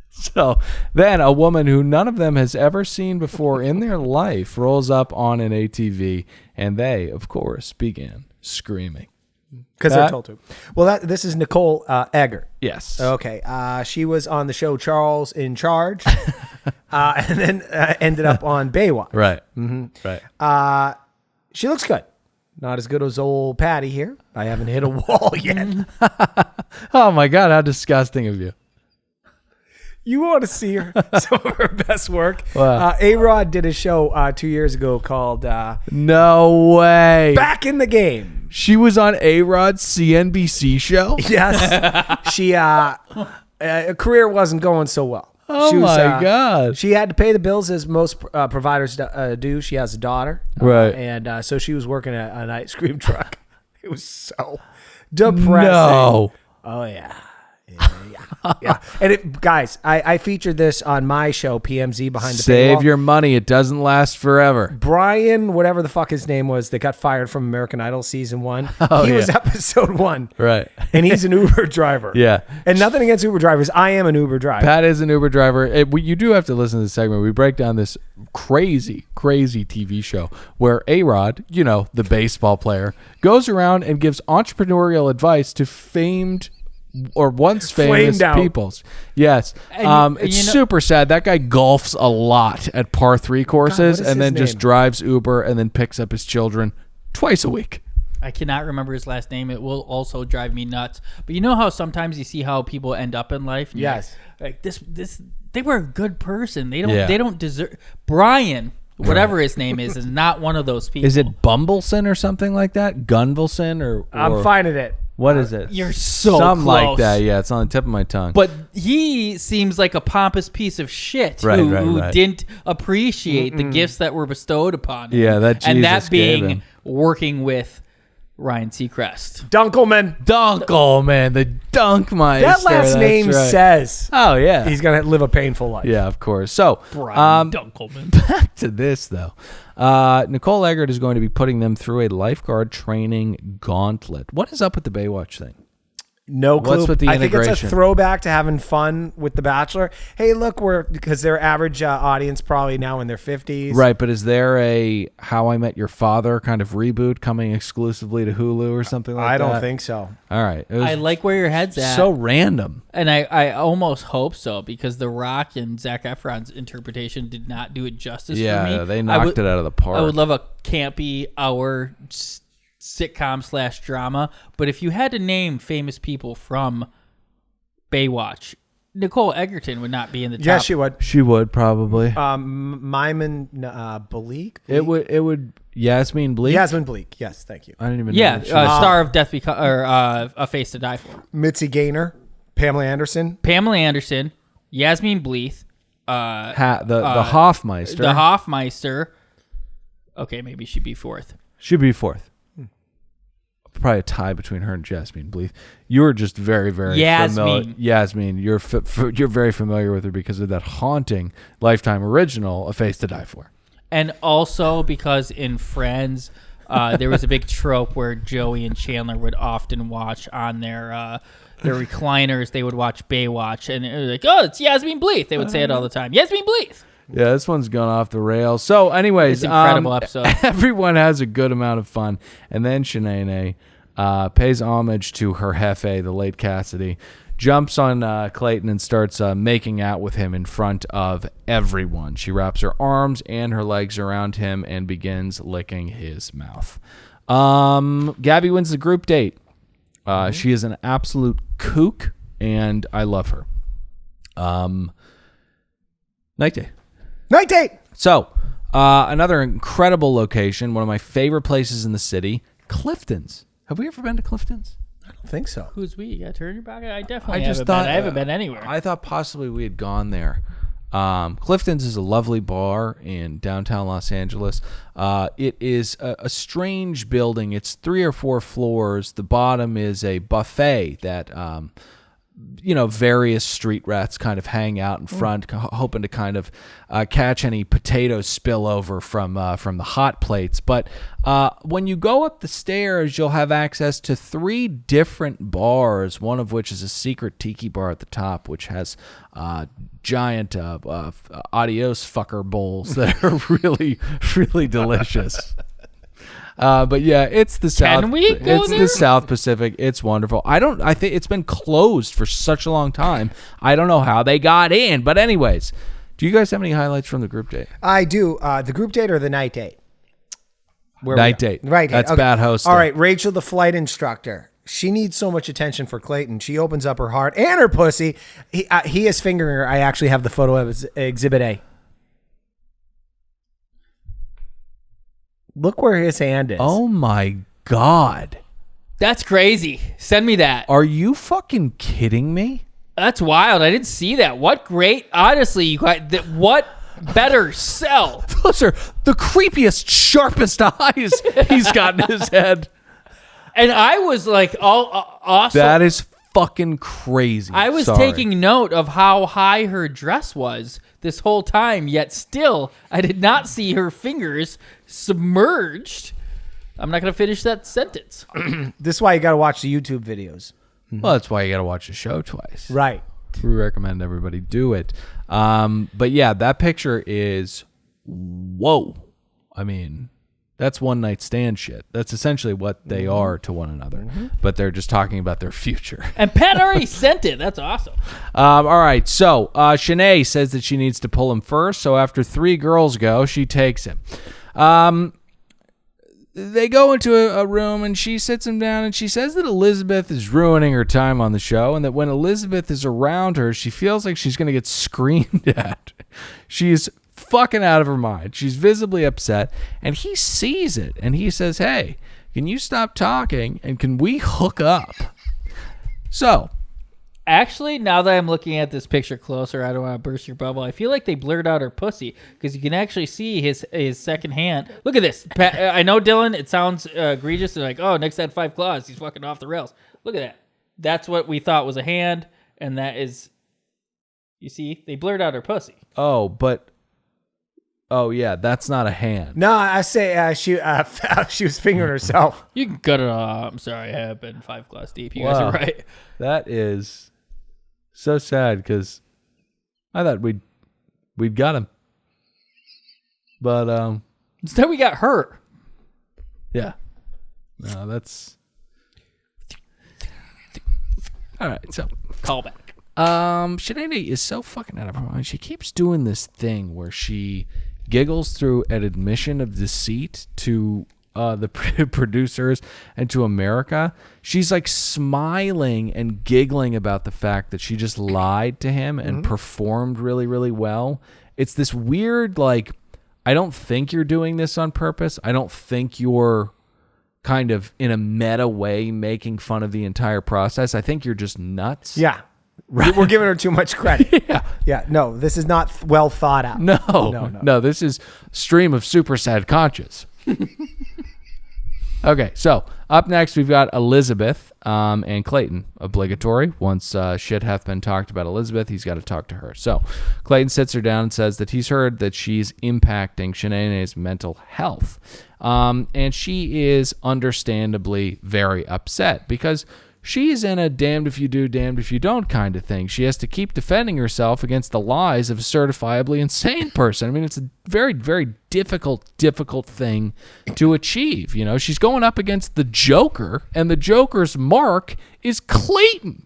So then a woman who none of them has ever seen before in their life rolls up on an ATV, and they, of course, begin screaming. Because they're told to. Well, this is Nicole Egger. Yes. Okay. She was on the show Charles in Charge, and then ended up on Baywatch. Right. Mm-hmm. Right. She looks good. Not as good as old Patty here. I haven't hit a wall yet. Oh, my God. How disgusting of you. You want to see some of her best work? Wow. A-Rod did a show 2 years ago called No way. Back in the Game. She was on A-Rod's CNBC show? Yes. She career wasn't going so well. Oh, She was, my God. She had to pay the bills as most providers do. She has a daughter. Right. And so she was working at an ice cream truck. It was so depressing. No. Oh, yeah. Yeah. And guys, I featured this on my show, PMZ Behind the Save Paywall. your money. It doesn't last forever. Brian, whatever the fuck his name was, that got fired from American Idol season 1. He was episode 1. Right. And he's an Uber driver. Yeah. And nothing against Uber drivers. I am an Uber driver. Pat is an Uber driver. You do have to listen to this segment. We break down this crazy, crazy TV show where A-Rod, the baseball player, goes around and gives entrepreneurial advice to famed or once famous Flamed out. peoples. Yes. And It's super sad. That guy golfs a lot at par 3 courses what is and then his just name? drives Uber and then picks up his children twice a week. I cannot remember his last name. It will also drive me nuts. But you know how sometimes you see how people end up in life? And you're Yes. Like this, they were a good person. They don't. Yeah. They don't deserve. Brian, whatever his name is not one of those people. Is it Bumbleson or something like that? Gunvalson or I'm finding it. What is it? You're so Something close. like that. Yeah, it's on the tip of my tongue. But he seems like a pompous piece of shit Right, who right. didn't appreciate the gifts that were bestowed upon him. Yeah, that and Jesus that gave being him. working with Ryan Seacrest. Dunkelman. Dunkel, man, the Dunkmeister. That last that's name right. says Oh yeah, he's going to live a painful life. yeah, of course. So Brian Dunkelman. back to this though. Nicole Eggert is going to be putting them through a lifeguard training gauntlet. What is up with the Baywatch thing? No clue. What's with the I think it's a integration? throwback to having fun with The Bachelor. Hey, look, because their average audience probably now in their 50s. Right, but is there a How I Met Your Father kind of reboot coming exclusively to Hulu or something like that? I don't think so. All right. It was I like where your head's at. so random. And I almost hope so because The Rock and Zac Efron's interpretation did not do it justice for me. Yeah, they knocked it out of the park. I would love a campy hour sitcom / drama, but if you had to name famous people from Baywatch, Nicole Egerton would not be in the top. Yes, she would. She would probably. Myman Bleak? It would. Yasmin Bleak. Yasmin Bleak. Yes, thank you. I didn't even. Yeah, know that she was- star of Death or A Face to Die For. Mitzi Gaynor. Pamela Anderson. Pamela Anderson, Yasmin Bleeth, the Hoffmeister. the Hoffmeister. Okay, maybe she'd be fourth. Should be fourth. probably a tie between her and Jasmine Bleeth. You are just very, very familiar. Yasmin, you're very familiar with her because of that haunting Lifetime original, A Face to Die For. And also because in Friends, there was a big trope where Joey and Chandler would often watch on their recliners. They would watch Baywatch, and it was like, "Oh, it's Yasmin Bleeth." They would say it all the time. Yasmin Bleeth. Yeah, this one's gone off the rails. So, anyways, It's an incredible episode. Everyone has a good amount of fun, and then Shanae pays homage to her Hefe, the late Cassidy, jumps on Clayton and starts making out with him in front of everyone. She wraps her arms and her legs around him and begins licking his mouth. Gabby wins the group date. She is an absolute kook, and I love her. Night day. Night date. So, another incredible location, one of my favorite places in the city, Clifton's. Have we ever been to Clifton's? I don't think so. Who's we? Yeah, turn your back. I definitely I haven't been anywhere. I thought possibly we had gone there. Clifton's is a lovely bar in downtown Los Angeles. It is a strange building. It's 3 or 4 floors. The bottom is a buffet that various street rats kind of hang out in front, hoping to kind of catch any potato spillover from the hot plates. But when you go up the stairs, you'll have access to 3 different bars, one of which is a secret tiki bar at the top, which has giant adios fucker bowls that are really, really delicious. But yeah, it's the South. Can we go it's there? the South Pacific. It's wonderful. I think it's been closed for such a long time. I don't know how they got in. But anyways, do you guys have any highlights from the group date? I do. The group date or the night date? Night date. Right. That's bad hosting. All right, Rachel, the flight instructor. She needs so much attention for Clayton. She opens up her heart and her pussy. He is fingering her. I actually have the photo of Exhibit A. Look where his hand is. Oh my God. That's crazy. Send me that. Are you fucking kidding me? That's wild. I didn't see that. What great. Honestly, you guys, what better sell? Those are the creepiest, sharpest eyes he's got in his head. And I was like, all awesome. That is fucking crazy. I was Sorry. taking note of how high her dress was this whole time, yet still, I did not see her fingers submerged. I'm not going to finish that sentence. This is why you got to watch the YouTube videos. Well, that's why you got to watch the show twice. Right. We recommend everybody do it. But yeah, that picture is whoa. I mean, that's one night stand shit. That's essentially what they are to one another. But they're just talking about their future. And Pat already sent it. That's awesome. All right. So Shanae says that she needs to pull him first. So after 3 girls go, she takes him. They go into a room and she sits him down and she says that Elizabeth is ruining her time on the show and that when Elizabeth is around her, she feels like she's going to get screamed at. She's fucking out of her mind. She's visibly upset and he sees it and he says, "Hey, can you stop talking and can we hook up?" So, Actually, now that I'm looking at this picture closer, I don't want to burst your bubble. I feel like they blurred out her pussy because you can actually see his second hand. Look at this. Pat, I know, Dylan, it sounds egregious. They're like, oh, Nick's had 5 claws. He's fucking off the rails. Look at that. That's what we thought was a hand, and that is, you see, they blurred out her pussy. oh, yeah, that's not a hand. No, I say she was fingering herself. You can cut it off. I'm sorry, I have been 5 claws deep. You guys Wow. are right. That is so sad because I thought we'd got him, but Instead, we got her. yeah, no, that's all right. So Callback. Shanae is so fucking out of her mind. She keeps doing this thing where she giggles through an admission of deceit to the producers and to America. She's like smiling and giggling about the fact that she just lied to him and performed really, really well. It's this weird, like, I don't think you're doing this on purpose. I don't think you're kind of in a meta way making fun of the entire process. I think you're just nuts. Yeah. We're giving her too much credit. Yeah. No, this is not well thought out. No, this is stream of super sad conscious. Okay, so up next we've got Elizabeth and Clayton. Obligatory. Once shit hath been talked about Elizabeth, he's got to talk to her. So Clayton sits her down and says that he's heard that she's impacting Shanae's mental health. And she is understandably very upset because she's in a damned if you do, damned if you don't kind of thing. She has to keep defending herself against the lies of a certifiably insane person. I mean, it's a very, very difficult thing to achieve. You know, she's going up against the Joker, and the Joker's mark is Clayton.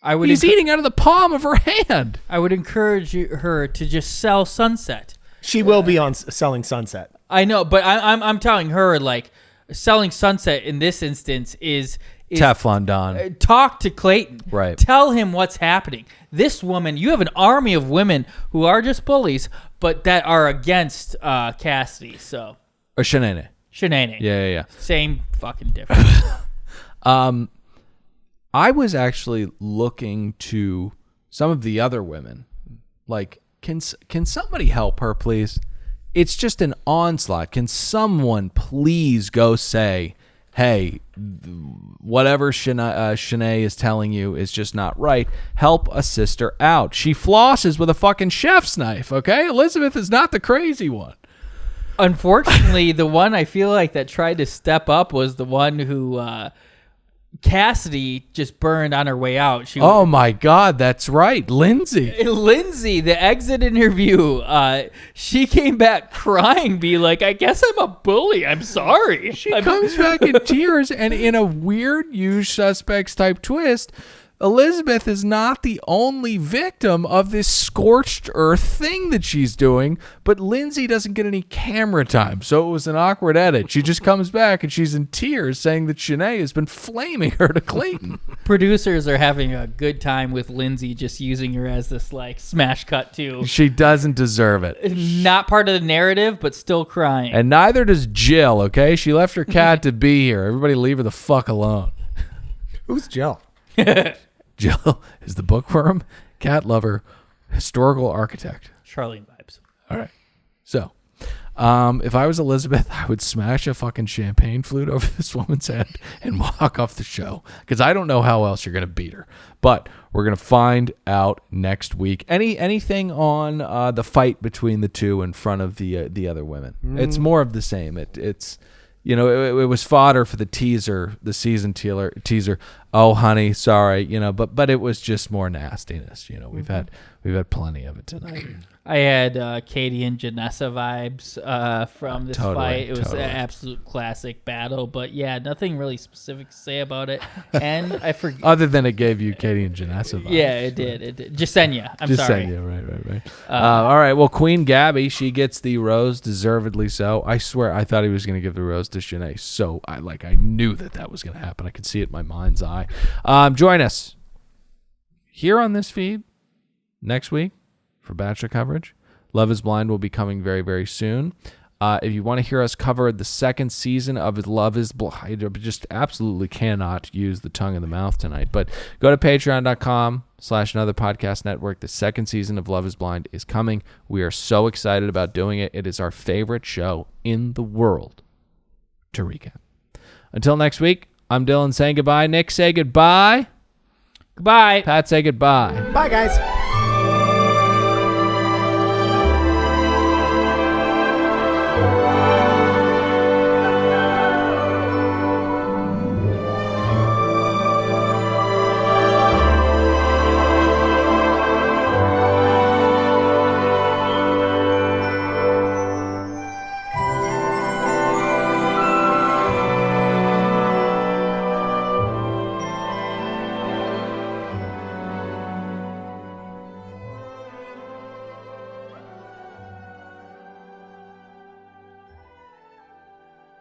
He's eating out of the palm of her hand. I would encourage her to just sell Sunset. She will be on selling Sunset. I know, but I'm telling her, like, selling Sunset in this instance is Teflon Don. Talk to Clayton. Right. Tell him what's happening. This woman, you have an army of women who are just bullies, but that are against Cassidy. So. Or Shanae. Yeah. Same fucking difference. I was actually looking to some of the other women. Like, can somebody help her, please? It's just an onslaught. Can someone please go say, hey, whatever Shanae is telling you is just not right. Help a sister out. She flosses with a fucking chef's knife, okay? Elizabeth is not the crazy one. Unfortunately, the one I feel like that tried to step up was the one who Cassidy just burned on her way out. Oh my God, that's right. Lindsay, the exit interview, she came back crying, be like, I guess I'm a bully. I'm sorry. She comes back in tears, and in a weird Usual Suspects type twist, Elizabeth is not the only victim of this scorched earth thing that she's doing, but Lindsay doesn't get any camera time, so it was an awkward edit. She just comes back and she's in tears saying that Shanae has been flaming her to Clayton. Producers are having a good time with Lindsay just using her as this like smash cut too. She doesn't deserve it. Not part of the narrative, but still crying. And neither does Jill, okay? She left her cat to be here. Everybody leave her the fuck alone. Who's Jill? Jill is the bookworm, cat lover, historical architect. Charlene vibes. All right. So, if I was Elizabeth, I would smash a fucking champagne flute over this woman's head and walk off the show, because I don't know how else you're going to beat her. But we're going to find out next week. Anything on the fight between the two in front of the other women? It's more of the same. It's you know, it was fodder for the teaser, the season teaser. Oh, honey, sorry, you know, but it was just more nastiness. You know, we've had plenty of it tonight. I had Katie and Janessa vibes from this fight. It was an absolute classic battle, but yeah, nothing really specific to say about it. And I forget. Other than it gave you Katie and Janessa vibes. Yeah, it did. It did. Jasenia. I'm sorry. Right. All right. Well, Queen Gabby, she gets the rose, deservedly so. I swear, I thought he was going to give the rose to Shanae. So I knew that was going to happen. I could see it in my mind's eye. Join us here on this feed next week for Bachelor coverage. Love is Blind will be coming very, very soon. If you want to hear us cover the second season of Love is Blind, I just absolutely cannot use the tongue in the mouth tonight. But go to patreon.com/another podcast network. The second season of Love is Blind is coming. We are so excited about doing it. It is our favorite show in the world to recap. Until next week, I'm Dylan saying goodbye. Nick, say goodbye. Goodbye. Pat, say goodbye. Bye, guys.